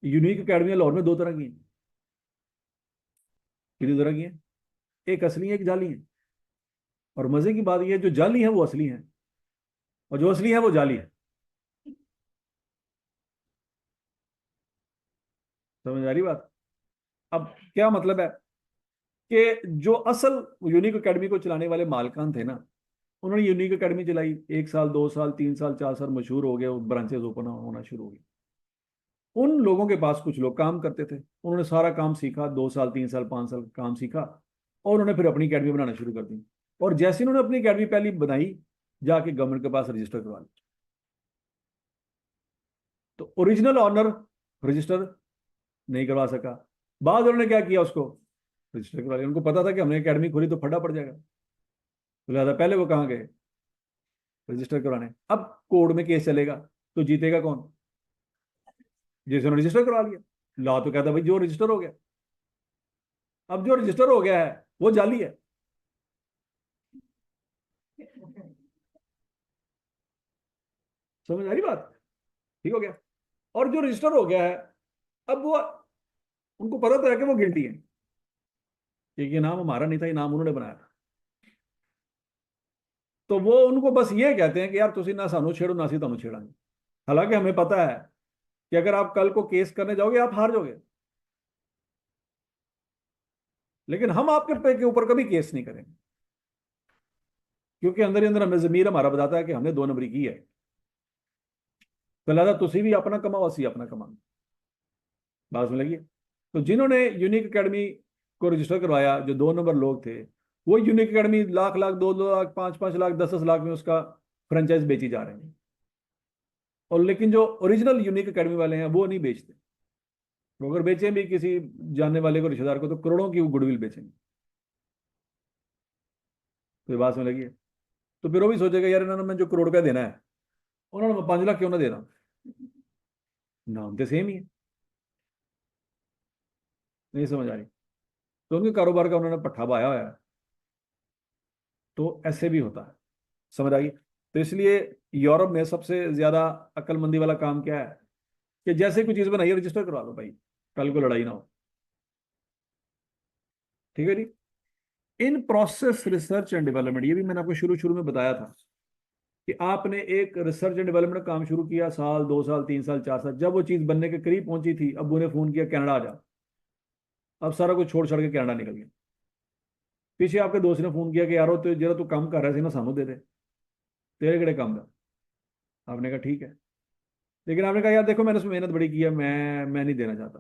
यूनिक एकेडमी लाहौर में दो तरह की हैं। कितनी तरह की हैं? एक असली है, एक जाली है। और मजे की बात यह है, जो जाली है वो असली है, और जो असली है वो जाली है। समझ आ रही बात? अब क्या मतलब है कि जो असल यूनिक एकेडमी को चलाने वाले मालकान थे ना, उन्होंने यूनिक एकेडमी चलाई, 1 साल 2 साल 3 साल 4 साल, मशहूर हो गए, ब्रांचेस ओपन होना शुरू हो गई। उन लोगों के पास कुछ लोग काम करते थे, उन्होंने सारा काम सीखा, 2 साल 3 साल 5 साल काम सीखा, और उन्होंने फिर अपनी अकेडमी बनाना शुरू कर दी। और जैसे उन्होंने अपनी अकेडमी पहली बनाई, जाके गवर्नमेंट के पास रजिस्टर करवा लिया। तो ओरिजिनल ऑनर रजिस्टर नहीं करवा सका। बाद उन्होंने क्या किया, उसको रजिस्टर करवा लिया। उनको पता था कि हमने अकेडमी खोली तो फटा पड़ जाएगा, तो लिहाजा पहले वो कहाँ गए, रजिस्टर करवाने। अब कोर्ट में केस चलेगा, तो जीतेगा कौन? जिसने रजिस्टर करवा लिया। लॉ तो कहता भाई जो रजिस्टर हो गया। अब जो रजिस्टर हो गया है वो जाली है। समझ आ रही बात? ठीक हो गया। और जो रजिस्टर हो गया है, अब वो, उनको पता तो है कि वो गिल्टी है, क्योंकि ये नाम हमारा नहीं था, ये नाम उन्होंने बनाया था। तो वो उनको बस ये कहते हैं कि यार तुसी ना सानू छेड़ो ना सी तुम छेड़ांगे। हालांकि हमें पता है कि अगर आप कल को केस करने जाओगे आप हार जाओगे, लेकिन हम आपके पे के ऊपर कभी केस नहीं करेंगे, क्योंकि अंदर ही अंदर हमें जमीर हमारा बताता है कि हमने 2 नंबरी की है। तो लिहाजा तुसी भी अपना कमाओ, असी अपना कमा। बात में लगी? तो जिन्होंने यूनिक एकेडमी को रजिस्टर करवाया, जो 2 नंबर लोग थे, वो यूनिक एकेडमी लाख लाख 2 2 लाख 5 5 लाख 10 10 लाख में उसका फ्रेंचाइज बेची जा रहे हैं। और लेकिन जो ओरिजिनल यूनिक एकेडमी वाले हैं वो नहीं बेचते। वो अगर बेचें भी किसी जानने वाले को, रिश्तेदार को, तो करोड़ों की वो गुडविल बेचेंगे। तो ये बात में लगी है? तो फिर वो भी सोचेगा यार इन्होंने मैं जो करोड़ रुपया देना है, उन्होंने मैं 5 लाख क्यों ना देना, नाम तो सेम ही है। नहीं समझ आ रही? तो उनके कारोबार का उन्होंने पट्ठा पाया हुआ है। तो ऐसे भी होता है। समझ आ गई? तो इसलिए यूरोप में सबसे ज्यादा अक्लमंदी वाला काम क्या है, कि जैसे कोई चीज बनाइए रजिस्टर करवा लो भाई, कल को लड़ाई ना हो। ठीक है जी? In process research and development, ये भी मैंने आपको शुरू शुरू में बताया था कि आपने एक रिसर्च एंड डेवलपमेंट काम शुरू किया, साल 2 साल 3 साल 4 साल, जब वो चीज बनने के करीब पहुंची थी, अब उन्हें फोन किया कनाडा आ जा। अब सारा कुछ छोड़ छाड़ के कनाडा निकल गया। पीछे आपके दोस्त ने फोन किया कि यारो तो जरा तू काम कर रहा है ना, सानू दे दे, तेरे कड़े काम का। आपने कहा ठीक है, लेकिन आपने कहा यार देखो मैंने उसमें मेहनत बड़ी की है, मैं नहीं देना चाहता।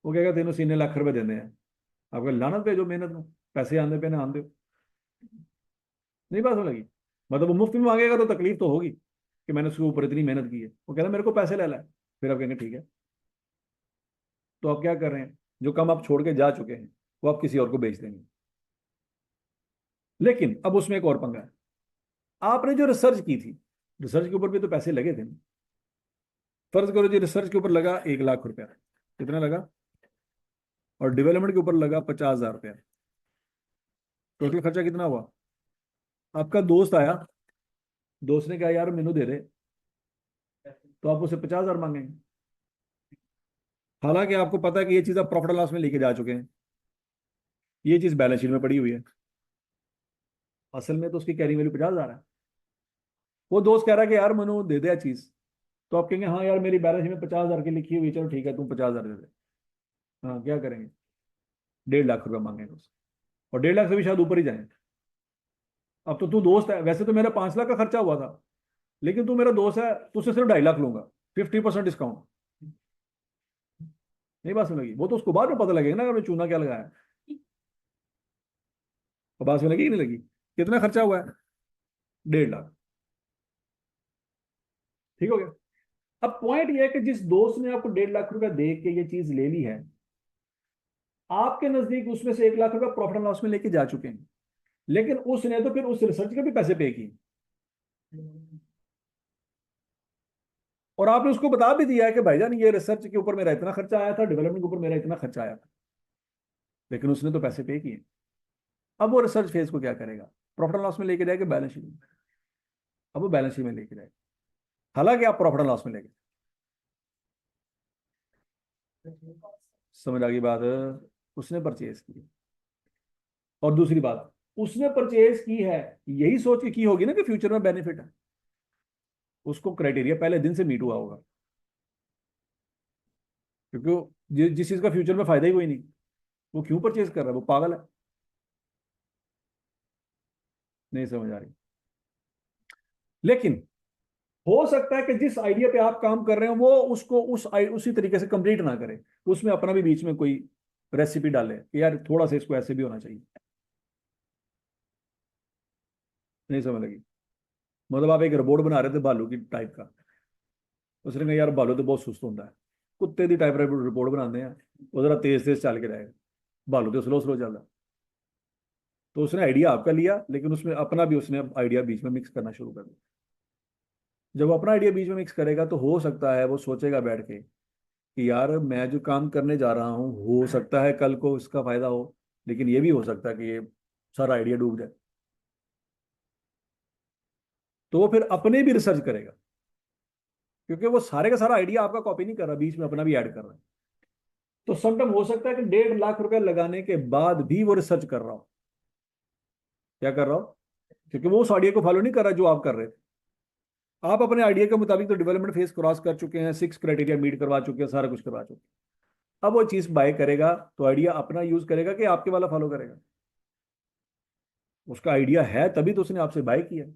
वो कहेगा तेनों सीने लाख रुपए देने हैं। आपको लानत भेजो मेहनत में, पैसे आंदे पे ना आंदे हो। नहीं बात हो लगी? मतलब वो मुफ्त में मांगेगा तो तकलीफ तो होगी कि मैंने उसके ऊपर इतनी मेहनत की है। वो कहना मेरे को पैसे ले लाए। फिर आप कहेंगे ठीक है। तो आप क्या कर रहे हैं, जो काम आप छोड़ के जा चुके हैं वो आप किसी और को बेच देंगे। लेकिन अब उसमें एक और पंगा है, आपने जो रिसर्च की थी, रिसर्च के ऊपर भी तो पैसे लगे थे ना। फर्ज करो जी रिसर्च के ऊपर लगा 1 लाख रुपया, कितना लगा, और डेवलपमेंट के ऊपर लगा 50,000 रुपया। टोटल खर्चा कितना हुआ? आपका दोस्त आया, दोस्त ने कहा यार मेनू दे दे, तो आप उसे 50,000 मांगेंगे। हालांकि आपको पता है कि ये चीज आप प्रॉफिट लॉस में लेके जा चुके हैं, ये चीज बैलेंस शीट में पड़ी हुई है। असल में तो उसकी कैरिंग वैल्यू 50,000 है। वो दोस्त कह रहा है कि यार मनु दे दे चीज, तो आप कहेंगे हाँ यार मेरी बैलेंस शीट में 50,000 की लिखी हुई, चलो ठीक है तुम 50,000 दे दे। हाँ क्या करेंगे? 1.5 लाख रुपया मांगेंगे उससे, और 1.5 लाख से भी शायद ऊपर ही जाएंगे। अब तो तू दोस्त है, वैसे तो मेरा 5 लाख का खर्चा हुआ था, लेकिन तू मेरा दोस्त है, तुझसे सिर्फ 2.5 लाख लूंगा, 50% डिस्काउंट। नहीं बात समझ लगी? वो तो उसको बाद में पता लगेगा ना अगर मैं चूना क्या लगाया। और बात समझ लगी कि नहीं लगी? कितना खर्चा हुआ है? 1.5 लाख। ठीक हो गया? अब पॉइंट ये है कि जिस दोस्त ने आपको 1.5 लाख रुपया दे के ये चीज ले ली है, आपके नजदीक उसमें से 1 लाख रुपया प्रॉफिट एंड लॉस में लेके जा चुके हैं, लेकिन उसने तो फिर उस रिसर्च के भी पैसे पे किए, और आपने उसको बता भी दिया है कि भाईजान ये रिसर्च के ऊपर मेरा इतना खर्चा आया था, डेवलपमेंट के ऊपर मेरा इतना खर्चा आया था, लेकिन उसने तो पैसे पे किए। अब वो रिसर्च फेज को क्या करेगा? प्रॉफिट एंड लॉस में लेके जाएगा, बैलेंस शीट में। अब वो बैलेंस शीट में लेके जाएगा, हालांकि आप प्रॉफिट एंड लॉस में लेके। समझ आ गई बात? उसने परचेज की, और दूसरी बात, उसने परचेज की है यही सोच के की होगी ना कि फ्यूचर में बेनिफिट है। उसको क्राइटेरिया पहले दिन से मीट हुआ होगा, क्योंकि वो जिस चीज का फ्यूचर में फायदा ही कोई नहीं, वो क्यों परचेज कर रहा है? वो पागल है। नहीं समझ आ रही? लेकिन हो सकता है कि जिस आइडिया पे आप काम कर रहे हो वो उसको उसी तरीके से कंप्लीट ना करे, उसमें अपना भी बीच में कोई रेसिपी डाले कि यार थोड़ा सा इसको ऐसे भी होना चाहिए। नहीं समझ लगी? मतलब आप एक रोबोट बना रहे थे भालू की टाइप का, उसने कहा यार भालू तो बहुत सुस्त होता है, कुत्ते की टाइप रिपोर्ट बनाते हैं, वो जरा तेज तेज चल के जाएगा, भालू तो स्लो स्लो चलता है। तो उसने आइडिया आपका लिया, लेकिन उसमें अपना भी उसने आइडिया बीच में मिक्स करना शुरू कर दिया। जब वो अपना आइडिया बीच में मिक्स करेगा तो हो सकता है वो सोचेगा बैठ के कि यार मैं जो काम करने जा रहा हूँ हो सकता है कल को इसका फायदा हो, लेकिन ये भी हो सकता है कि ये सारा आइडिया डूब जाए। तो वो फिर अपने भी रिसर्च करेगा, क्योंकि वो सारे का सारा आइडिया आपका कॉपी नहीं कर रहा, बीच में अपना भी ऐड कर रहा है। तो समटाइम हो सकता है कि 1.5 लाख रुपया लगाने के बाद भी वो रिसर्च कर रहा हो। क्या कर रहा हो? क्योंकि वो उस आइडिया को फॉलो नहीं कर रहा जो आप कर रहे थे। आप अपने आइडिया के मुताबिक तो डेवलपमेंट फेज क्रॉस कर चुके हैं, 6 क्राइटेरिया मीट करवा चुके हैं, सारा कुछ करवा चुके हैं। अब वो चीज बाय करेगा तो आइडिया अपना यूज करेगा कि आपके वाला फॉलो करेगा? उसका आइडिया है तभी तो उसने आपसे बाय किया।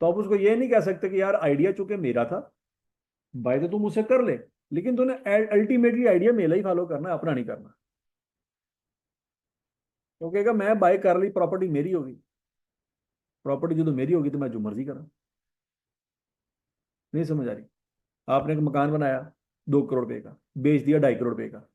तो आप उसको ये नहीं कह सकते कि यार आइडिया चूंकि मेरा था, बाय तो तुम मुझसे कर ले, लेकिन तूने अल्टीमेटली आइडिया मेरा ही फॉलो करना है, अपना नहीं करना। तो कहेगा मैं बाय कर ली, प्रॉपर्टी मेरी होगी, प्रॉपर्टी जो तो मेरी होगी तो मैं जो मर्जी करा। नहीं समझ आ रही? आपने एक मकान बनाया 2 करोड़ रुपए का, बेच दिया 2.5 करोड़ रुपए का।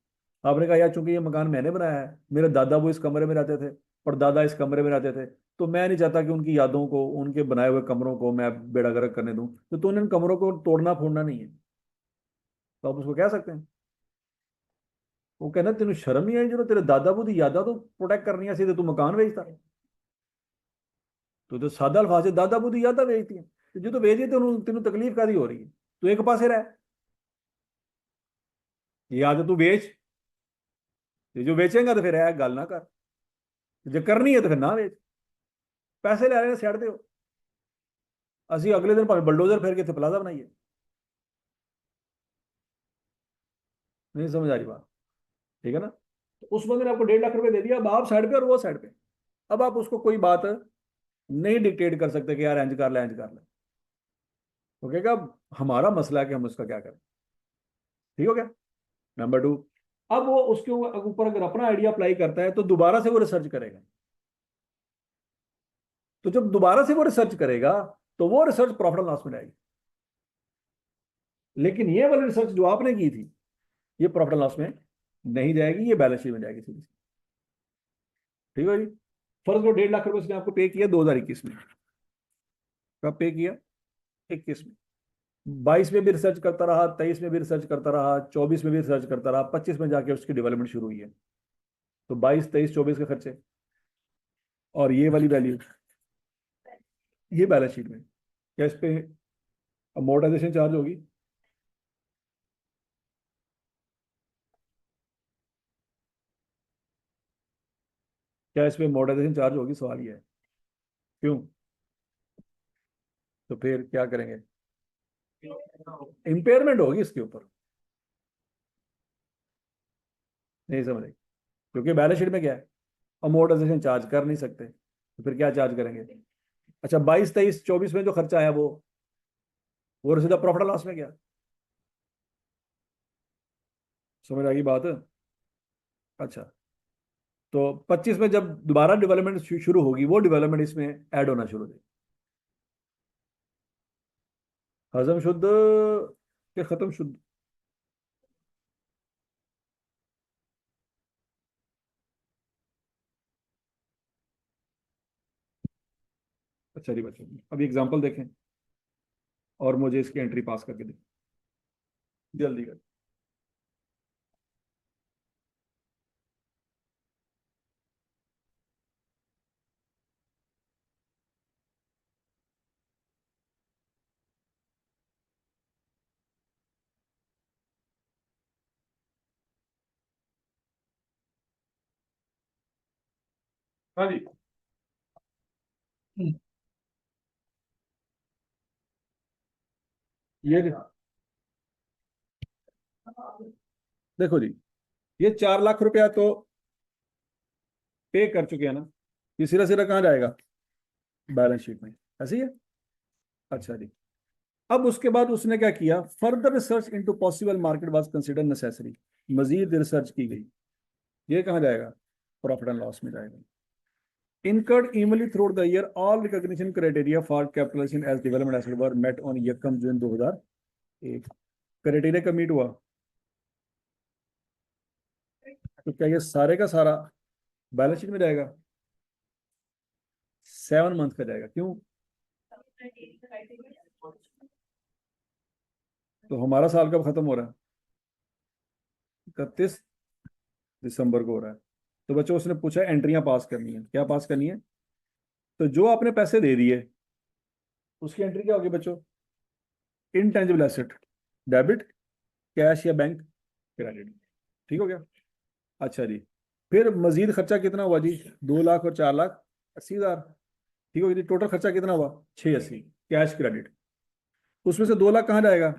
आपने कहा यार चूंकि ये मकान मैंने बनाया है, मेरे दादा वो इस कमरे में रहते थे और दादा इस कमरे में रहते थे, तो मैं नहीं चाहता कि उनकी यादों को, उनके बनाए हुए कमरों को मैं बेड़ा गर्क करने दूं, तो तूने इन कमरों को तोड़ना फोड़ना नहीं है। तो आप उसको कह सकते हैं। वो कहना तेन शर्म नहीं आई जो तेरे दादा बुदी यादा तो प्रोटेक्ट करनी सी, तो तू मकान बेचता। तो सादा अल्फाज दादा बुदी यादा बेचती है, तो जो तो बेचती तेन तकलीफ कादी हो रही है? तू एक पासे रह, या तो तू बेच, ये जो बेचेगा तो फिर है गल ना कर, जो करनी है तो फिर ना बेच। पैसे ले रहे हैं सैड दो, असं अगले दिन भावें बलडोजर फिर के इत्थे प्लाजा बनाइए। नहीं समझ आ रही बात? ठीक है ना? तो उस बंदे ने आपको 1.5 लाख रुपए दे दिया, अब आप साइड पे और वो साइड पे। अब आप उसको कोई बात नहीं डिक्टेट कर सकते कि यार इंज कर ले इंज कर ले। वो कहेगा हमारा मसला है कि हम उसका क्या करें। ठीक हो गया? नंबर 2, अब वो उसके ऊपर अगर अपना आइडिया अप्लाई करता है तो दोबारा से वो रिसर्च करेगा। तो जब दोबारा से वो रिसर्च करेगा तो वो रिसर्च प्रॉफिट एंड लॉस में जाएगी, लेकिन ये वाली रिसर्च जो आपने की थी ये प्रॉफिट एंड लॉस में नहीं जाएगी, ये बैलेंस शीट में जाएगी सीधी। ठीक है जी? फर्स्ट को 1.5 लाख रुपए उसने आपको पे किया 2021 में। कब पे किया? 21 में। 22 में भी रिसर्च करता रहा, 23 में भी रिसर्च करता रहा, 24 में भी रिसर्च करता रहा, 25 में जाके उसकी डेवलपमेंट शुरू हुई है। तो 22, 23, 24 के खर्चे, और ये वाली वैल्यू ये बैलेंस शीट में। क्या इस पे अमोर्टाइजेशन चार्ज होगी? क्या इस पे अमोर्टाइजेशन चार्ज होगी? सवाल ये है। क्यों? तो फिर क्या करेंगे? इम्पेयरमेंट होगी इसके ऊपर। नहीं समझे? क्योंकि बैलेंस शीट में क्या है, अमोर्टाइजेशन चार्ज कर नहीं सकते, तो फिर क्या चार्ज करेंगे? अच्छा, 22 23 24 में जो खर्चा आया वो सीधा प्रॉफिट लॉस में गया। समझ आ गई बात? अच्छा, तो 25 में जब दोबारा डेवलपमेंट शुरू होगी, वो डेवलपमेंट इसमें ऐड होना शुरू हो जाएगी। हजम शुद्ध के खत्म शुद्ध? अच्छा जी बच्चों, अभी एग्जांपल देखें और मुझे इसकी एंट्री पास करके दें, जल्दी कर। हाँ जी। ये देखो जी, ये 4 लाख रुपया तो पे कर चुके हैं ना, ये सिरा सिरा कहाँ जाएगा? बैलेंस शीट में, ऐसे ही है। अच्छा जी, अब उसके बाद उसने क्या किया, further research into possible market was consider necessary, मजीद रिसर्च की गई। ये कहाँ जाएगा? प्रॉफिट एंड लॉस में जाएगा। incurred evenly throughout the year, all recognition criteria for capitalization as development asset were met on यकम जून 2001। क्राइटेरिया का मीट हुआ, तो क्या ये सारे का सारा बैलेंस शीट में जाएगा? 7 मंथ का जाएगा, क्यों? तो हमारा साल कब खत्म हो रहा है? 31 दिसंबर को हो रहा है। तो बच्चों उसने पूछा एंट्रियां पास करनी है, क्या पास करनी है? तो जो आपने पैसे दे दिए उसकी एंट्री क्या होगी बच्चों? इनटेंजिबल एसेट, डेबिट, कैश या बैंक क्रेडिट। ठीक हो गया? अच्छा जी, फिर मजीद खर्चा कितना हुआ जी? 2 लाख और 4 लाख 80 हजार। ठीक हो गया जी, टोटल खर्चा कितना हुआ? 680, कैश क्रेडिट। उसमें से 2 लाख कहाँ जाएगा?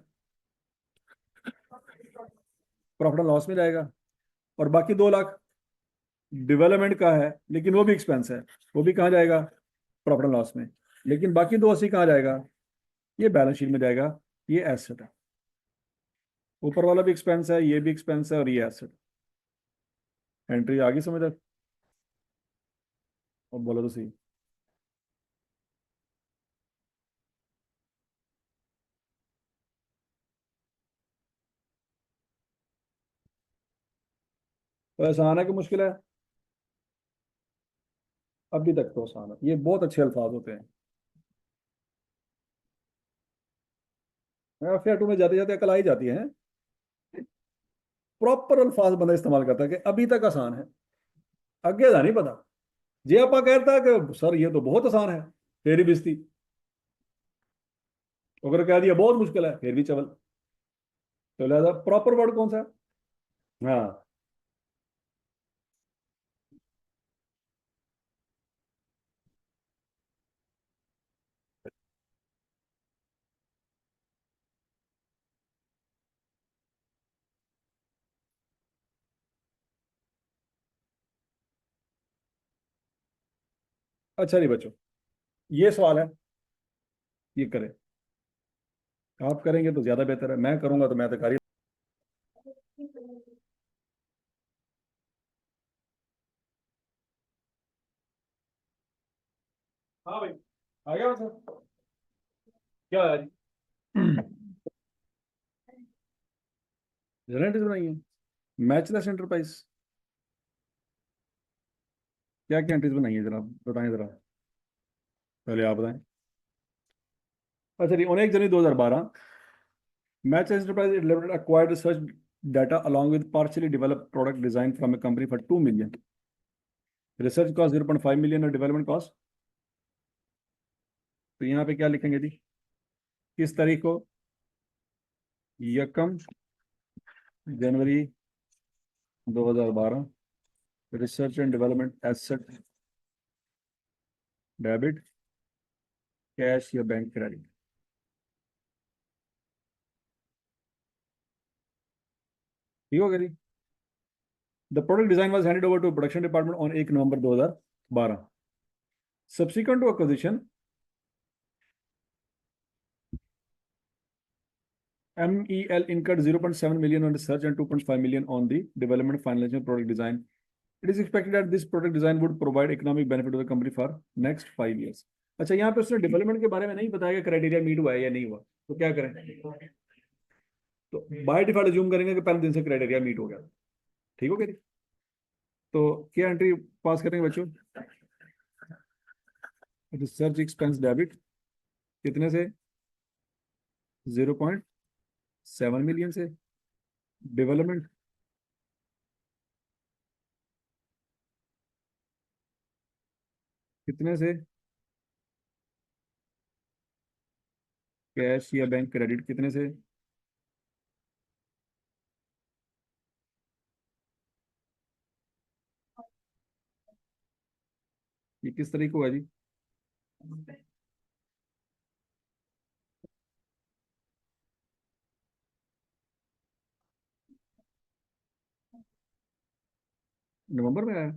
प्रॉफिट एंड लॉस में जाएगा। और बाकी 2 लाख डेवलपमेंट का है, लेकिन वो भी एक्सपेंस है, वो भी कहाँ जाएगा? प्रॉफिट एंड लॉस में। लेकिन बाकी 280 कहाँ जाएगा? ये बैलेंस शीट में जाएगा, ये एसेट है। ऊपर वाला भी एक्सपेंस है, ये भी एक्सपेंस है, और ये एसेट। एंट्री आ गई समझ? अब बोलो तो सही। तो आसान है कि मुश्किल है? अभी तक तो आसान है, ये बहुत अच्छे अल्फाज होते हैं। फिर में जाते जाते अकल आ ही जाती है। प्रॉपर अल्फाज बंदा इस्तेमाल करता है कि अभी तक आसान है, अगे का नहीं पता। जे आपा कहता है कि सर ये तो बहुत आसान है, तेरी बेइज्जती। अगर कह दिया बहुत मुश्किल है, फिर भी चवल। तो लिहाजा प्रॉपर वर्ड कौन सा है? हाँ। अच्छा नहीं बच्चों, ये सवाल है, ये करें। आप करेंगे तो ज्यादा बेहतर है, मैं करूंगा तो मैं तो कर ही। हाँ भाई, आ गया सर। क्या है जी? जनरेटिव बनाइए, मैचलेस एंटरप्राइज। क्या क्या एंट्रीज बनाइए जरा, बताएं जरा, पहले आप बताएं। अच्छा जी, 19 जनवरी 2012, matchless enterprise limited acquired research data along with partially developed product design from a company for 2 million। Research cost 0.5 million और डेवलपमेंट कॉस्ट। तो यहाँ पे क्या लिखेंगे जी? किस तारीख को? यकम जनवरी 2012। Research and development asset, debit, cash या बैंक क्रेडिट। ठीक हो गया? The product design was handed over to production department on 1 November 2012. Subsequent to acquisition, MEL incurred 0.7 million on research and 2.5 million on the development finalization of product design. It is expected that this product design would provide economic benefit to the company for next 5 years. अच्छा, यहाँ पे उसने development के बारे में नहीं बताया कि क्राइटेरिया मीट हुआ है या नहीं हुआ, तो क्या करें? तो बाय डिफॉल्ट अज्यूम करेंगे कि पहले दिन से क्राइटेरिया मीट हो गया। ठीक हो गया? तो क्या एंट्री पास करेंगे बच्चों? रिसर्च एक्सपेंस डेबिट कितने से? 0.7 मिलियन से। डेवलपमेंट कितने से? कैश या बैंक क्रेडिट कितने से? ये किस तरीके को है जी? नवंबर में आया?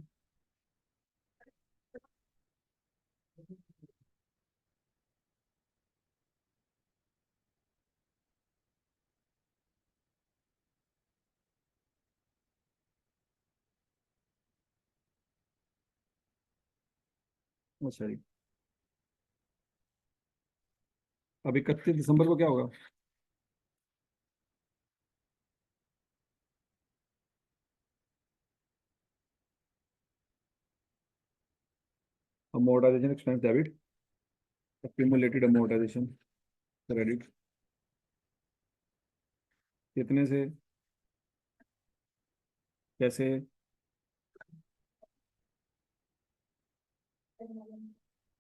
अच्छा जी। अब 31 दिसंबर को क्या होगा? Amortisation expense debit, accumulated amortisation credit कितने से? कैसे?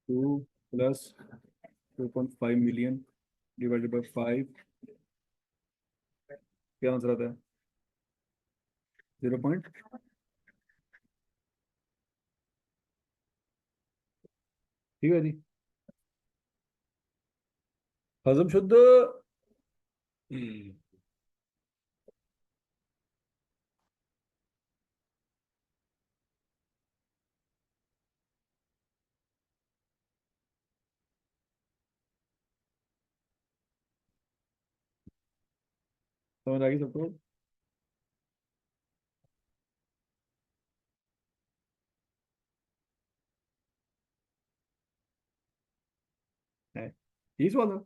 2 + 2.5 मिलियन डिवाइडेड बाई 5, क्या आंसर आता है? 0 पॉइंट। ठीक है जी। हजम शुद्ध। समझ आ गई सबको? है, यही सवाल था।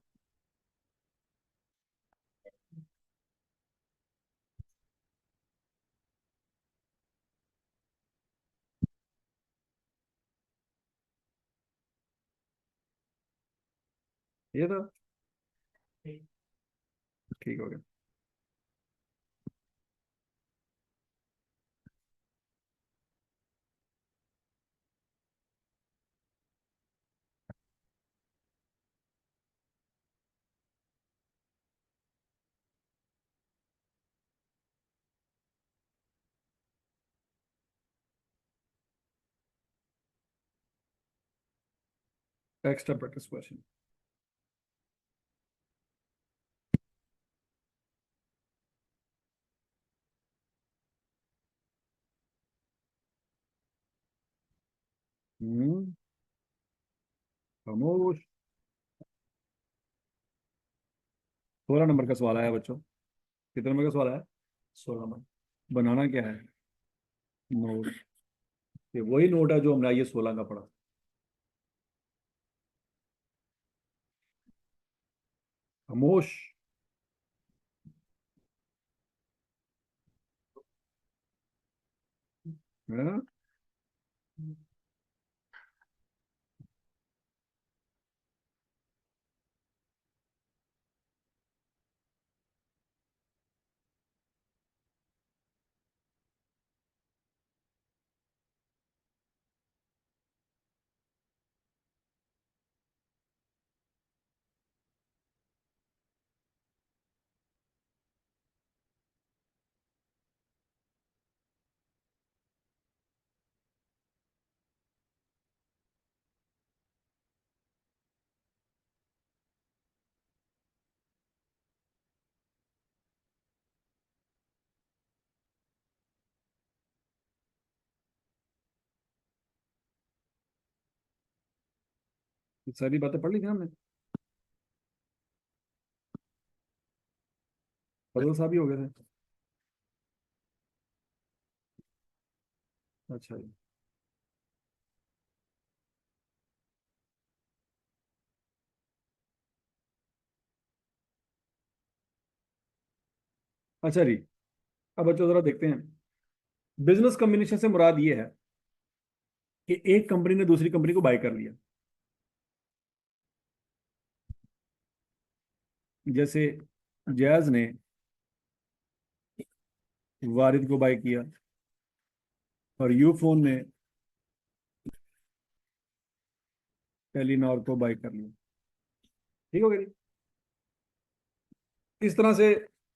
ये था। ठीक हो गया। Extra practice question. हम्म। खामोश। 16 नंबर का सवाल आया बच्चों। कितने नंबर का सवाल आया? 16 नंबर। बनाना क्या है? नोट। ये वही नोट है जो हमने ये 16 का पढ़ा। खामोश। हाँ? ये सारी बातें पढ़ ली थी हमने। फजल साहब ही हो गए थे। अच्छा जी। अच्छा जी। अब बच्चों जरा देखते हैं, बिजनेस कम्बिनेशन से मुराद ये है कि एक कंपनी ने दूसरी कंपनी को बाय कर लिया। जैसे जैज ने वारिद को बाय किया और यूफोन ने टेलीनॉर को बाय कर लिया। ठीक हो गया जी। इस तरह से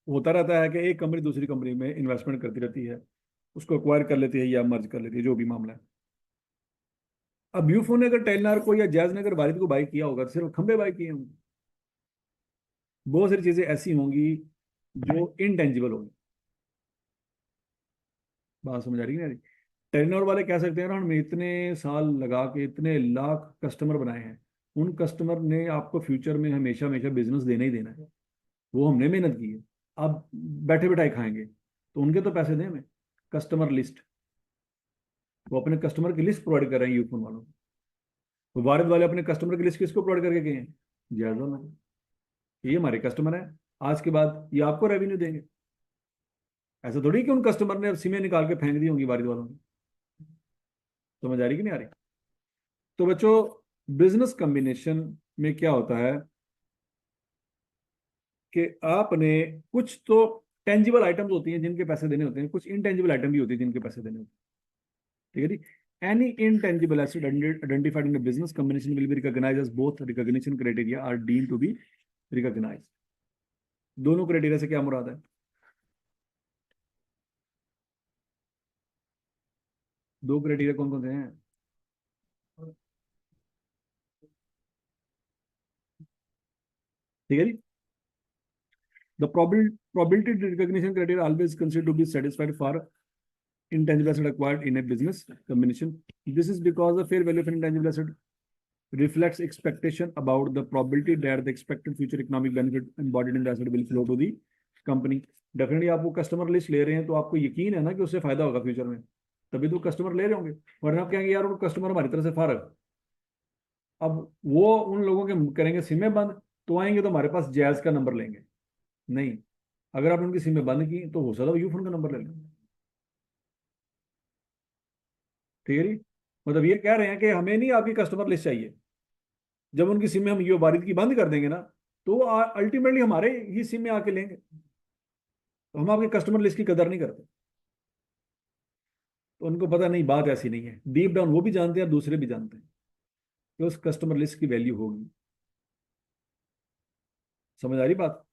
होता रहता है कि एक कंपनी दूसरी कंपनी में इन्वेस्टमेंट करती रहती है, उसको एक्वायर कर लेती है या मर्ज कर लेती है, जो भी मामला है। अब यूफोन ने अगर टेलीनॉर को या जैज ने अगर वारिद को बाय किया होगा तो सिर्फ खंबे बाय किए होंगे। बहुत सारी चीजें ऐसी होंगी जो इनटेंजिबल होंगी। बात समझ आ रही है ना? टेलीनॉर वाले कह सकते हैं ना, हमने इतने साल लगा के इतने लाख कस्टमर बनाए हैं, उन कस्टमर ने आपको फ्यूचर में हमेशा हमेशा बिजनेस देना ही देना है। वो हमने मेहनत की है, अब बैठे बैठाए खाएंगे, तो उनके तो पैसे दें हमें। कस्टमर लिस्ट, वो अपने कस्टमर की लिस्ट प्रोवाइड कर रहे हैं यूफोन वालों को। तो वारिद वाले अपने कस्टमर की लिस्ट किसको प्रोवाइड करके गए हैं? जायज वालों को। ये हमारे कस्टमर है, आज के बाद ये आपको रेवेन्यू देंगे। ऐसा थोड़ी कि उन कस्टमर ने अब सिमें निकाल के फेंक दी होंगी वारिद वालों ने। समझ आ रही कि नहीं आ रही? तो बच्चों, बिजनेस कॉम्बिनेशन में क्या होता है कि आपने कुछ तो टेंजिबल आइटम्स होती हैं जिनके पैसे देने होते हैं, कुछ इनटेंजिबल आइटम भी होती है जिनके पैसे देने होते हैं। ठीक है जी। Any intangible asset identified in a business combination will be recognized as both recognition criteria are deemed to be recognized। दोनों क्राइटेरिया से क्या मुराद है? दो क्राइटेरिया कौन कौन से हैं? ठीक है जी। The probability recognition criteria always considered to be satisfied for intangible asset acquired in a business combination. This is because the fair value of intangible asset reflects expectation about the probability that the expected future economic benefit embodied in the asset will flow to the company। Definitely आप वो customer list ले रहे हैं तो आपको यकीन है ना कि उससे फायदा होगा फ्यूचर में, तभी तो कस्टमर ले रहे होंगे। वरना आप कहेंगे यार वो कस्टमर हमारी तरफ से फारग। अब वो उन लोगों के करेंगे सिमें बंद, तो आएंगे तो हमारे पास जैज का नंबर लेंगे। नहीं, अगर आप उनकी सिमें बंद की तो हो सकता है यूफोन का नंबर ले लें। ठीक है जी। मतलब ये कह रहे हैं कि हमें नहीं आपकी कस्टमर लिस्ट चाहिए। जब उनकी सिमें हम ये वारिद की बंद कर देंगे ना, तो अल्टीमेटली हमारे ही सिम में आके लेंगे। तो हम आपके कस्टमर लिस्ट की कदर नहीं करते। तो उनको पता नहीं, बात ऐसी नहीं है, डीप डाउन वो भी जानते हैं, दूसरे भी जानते हैं कि उस कस्टमर लिस्ट की वैल्यू होगी। समझ आ रही बात?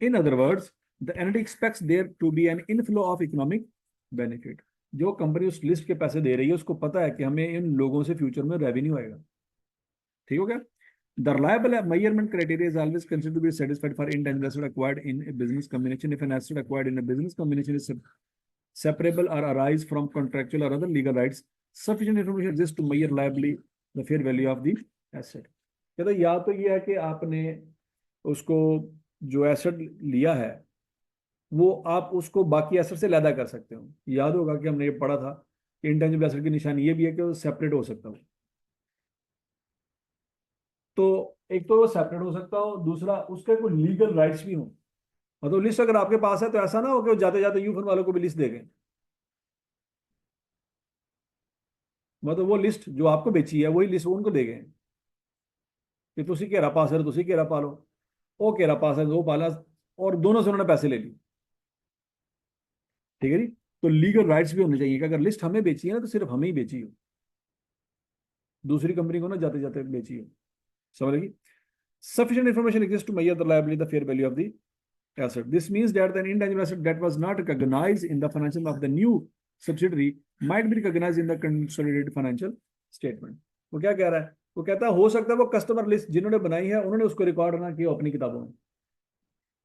In other words, the entity expects there to be an inflow of economic benefit. जो कंपनी उस लिस्ट के पैसे दे रही है उसको पता है कि हमें इन लोगों से फ्यूचर में रेवेन्यू आएगा। ठीक हो गया? The reliable measurement criteria is always considered to be satisfied for intangible asset acquired in a business combination. If an asset acquired in a business combination is separable or arise from contractual or other legal rights, sufficient information exists to measure reliably the fair value of the asset। कहता या तो ये है कि आपने उसको, जो asset लिया है, वो आप उसको बाकी एसेट से अलग कर सकते हो। याद होगा कि हमने ये पढ़ा था कि इंटेंजिबल एसेट की निशानी ये भी है कि वो सेपरेट हो सकता है। तो एक तो वो सेपरेट हो सकता हो, दूसरा उसके कोई लीगल राइट्स भी हो। मतलब लिस्ट अगर आपके पास है तो ऐसा ना हो कि वो जाते जाते यूफोन वालों को भी लिस्ट दे गए। मतलब वो लिस्ट जो आपको बेची है वही लिस्ट उनको दे गए कि तुसी घेरा पास है, तुसी घेरा पालो, वो घेरा पास है वो पाला, और दोनों से उन्होंने पैसे ले लिए। ठीक है जी। तो लीगल राइट्स भी होने चाहिए कि अगर लिस्ट हमें बेची है ना तो सिर्फ हमें ही बेची हो, दूसरी कंपनी को ना जाते जाते बेची हो। समझ लगी? Sufficient information exists to measure the liability, the fair value of the asset। This means that the intangible asset that was not recognized in the financial of the new subsidiary might be recognized in the consolidated financial statement। वो क्या कह रहा है? वो कहता है हो सकता है वो कस्टमर लिस्ट जिन्होंने बनाई है उन्होंने उसको रिकॉर्ड ना किया अपनी किताबों में।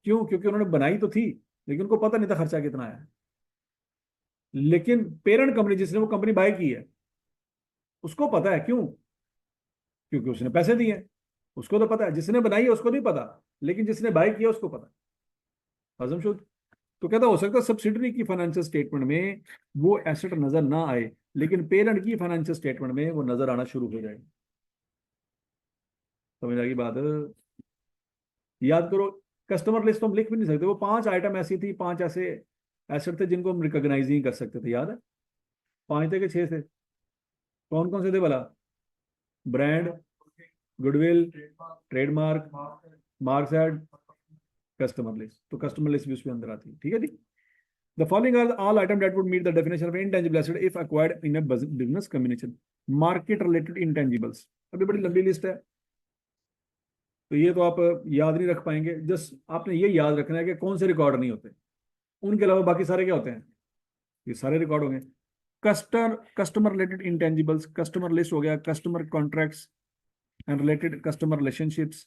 क्यों? क्योंकि उन्होंने बनाई तो थी, लेकिन उनको पता नहीं था खर्चा कितना है। लेकिन पेरेंट कंपनी जिसने वो कंपनी बाय की है उसको पता है। क्यों? क्योंकि उसने पैसे दिए हैं, उसको तो पता है। जिसने बनाई है उसको नहीं पता, लेकिन जिसने बाय किया उसको पता। हजम शुद्ध। तो कहता हो सकता है सब्सिडरी की फाइनेंशियल स्टेटमेंट में वो एसेट नजर ना आए, लेकिन पेरेंट की फाइनेंशियल स्टेटमेंट में वो नजर आना शुरू हो जाएगी। समझ आ गई बात? याद करो, कस्टमर लिस्ट तो हम लिख भी नहीं सकते, वो 5 आइटम ऐसी थी, 5 ऐसे एसेट थे जिनको हम रिकॉग्नाइज नहीं कर सकते थे, याद है? 5 थे कि 6 थे? कौन कौन से थे भला? ब्रांड, गुडविल, ट्रेडमार्क, मार्क्स एड, कस्टमर लिस्ट। तो कस्टमर लिस्ट भी उसके अंदर आती है, ठीक है जी। The following are all items that would meet the definition of intangible asset if acquired in a business combination. Market related intangibles, अभी बड़ी लंबी लिस्ट है, तो ये तो आप याद नहीं रख पाएंगे। जस्ट आपने ये याद रखना है कि कौन से रिकॉर्ड नहीं होते, उनके अलावा बाकी सारे क्या होते हैं, ये सारे रिकॉर्ड होंगे। Customer related intangibles, customer list हो गया, customer contracts and related customer relationships,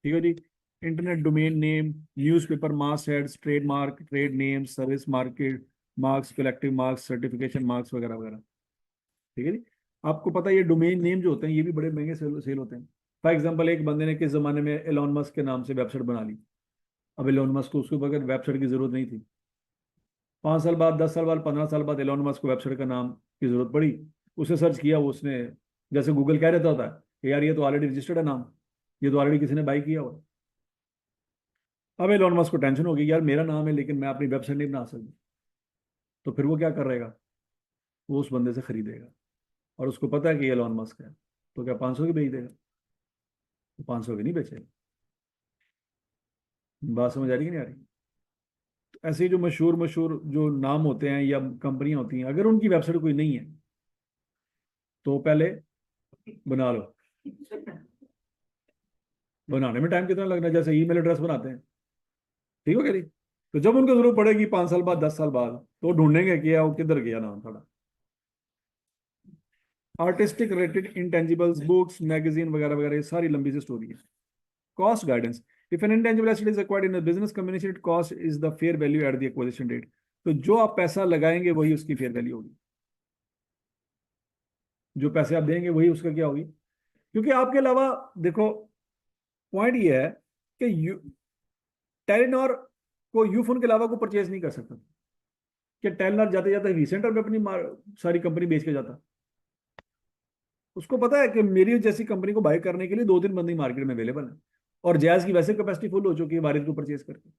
ठीक है जी। Internet domain name, newspaper mastheads, trademark, trade name, service market marks, collective marks, certification marks वगैरह वगैरह, ठीक है जी। आपको पता है ये डोमेन नेम जो होते हैं ये भी बड़े महंगे सेल होते हैं। फॉर एग्जांपल, एक बंदे ने किस जमाने में एलोन मस्क के नाम से वेबसाइट बना ली। अब एलोन मस्क को उसके बगैर वेबसाइट की जरूरत नहीं थी। 5 साल बाद, 10 साल बाद, 15 साल बाद एलोन मस्क को वेबसाइट का नाम की जरूरत पड़ी। उसे सर्च किया, उसने जैसे गूगल कह रहता होता है कि यार ये तो ऑलरेडी रजिस्टर्ड है नाम, ये तो ऑलरेडी किसी ने बाई किया हुआ। अब एलोन मस्क को टेंशन होगी, यार मेरा नाम है लेकिन मैं अपनी वेबसाइट नहीं बना सकता। तो फिर वो क्या कर रहेगा, वो उस बंदे से खरीदेगा, और उसको पता है कि ये एलोन मस्क है, तो क्या 500 की बेच देगा? तो 500 की नहीं बेचेगा। बात समझ आ रही कि नहीं आ रही? तो ऐसे ही जो मशहूर मशहूर जो नाम होते हैं या कंपनियां होती हैं, अगर उनकी वेबसाइट कोई नहीं है तो पहले बना लो। बनाने में टाइम कितना लगना है, जैसे ईमेल एड्रेस बनाते हैं, ठीक हो गया नहीं? तो जब उनको जरूरत पड़ेगी 5 साल बाद, 10 साल बाद, तो ढूंढेंगे कि यार वो किधर गया नाम थोड़ा। Artistic related intangibles, books, magazine वगैरह वगैरह, ये सारी लंबी सी स्टोरी है। Cost guidance, if an intangible asset is acquired in a business communication, cost is the fair value at the acquisition date. तो जो आप पैसा लगाएंगे वही उसकी फेयर वैल्यू होगी, जो पैसे आप देंगे वही उसका क्या होगी। क्योंकि आपके अलावा देखो, पॉइंट ये है कि टेलीनॉर को यूफोन के अलावा को परचेज नहीं कर सकता। कि टेलीनॉर जाते जाते रीसेंटर में अपनी सारी कंपनी बेच के जाता। उसको पता है कि मेरी जैसी कंपनी को बाय करने के लिए 2-3 बंदी मार्केट में अवेलेबल है, और जैज की वैसे कैपेसिटी फुल हो चुकी है वारिस को परचेज करके।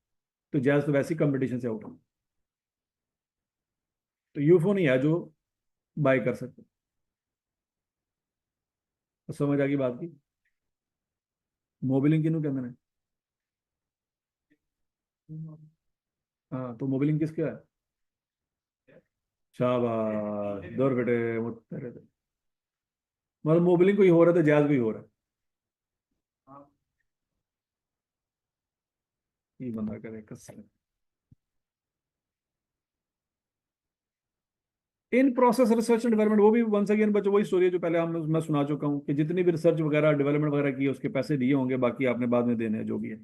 तो जैज तो वैसी कंपटीशन से आउट है, तो यूफोन ही है जो बाय कर सकते। तो समझ आ गई बात की? मोबिलिंग किनू कहते हैं? हाँ, तो मोबिलिंग किसका है? शाबाश, दौर बेटे मुत्तरे थे। मतलब मोबिलिंग कोई हो रहा था, जैज कोई हो रहा है। ये बंदा करे कसम। इन प्रोसेस रिसर्च एंड डेवलपमेंट, वो भी वंस अगेन बच्चों वही स्टोरी है जो पहले हम मैं सुना चुका हूँ, कि जितनी भी रिसर्च वगैरह डेवलपमेंट वगैरह की है उसके पैसे दिए होंगे, बाकी आपने बाद में देने हैं जो भी है।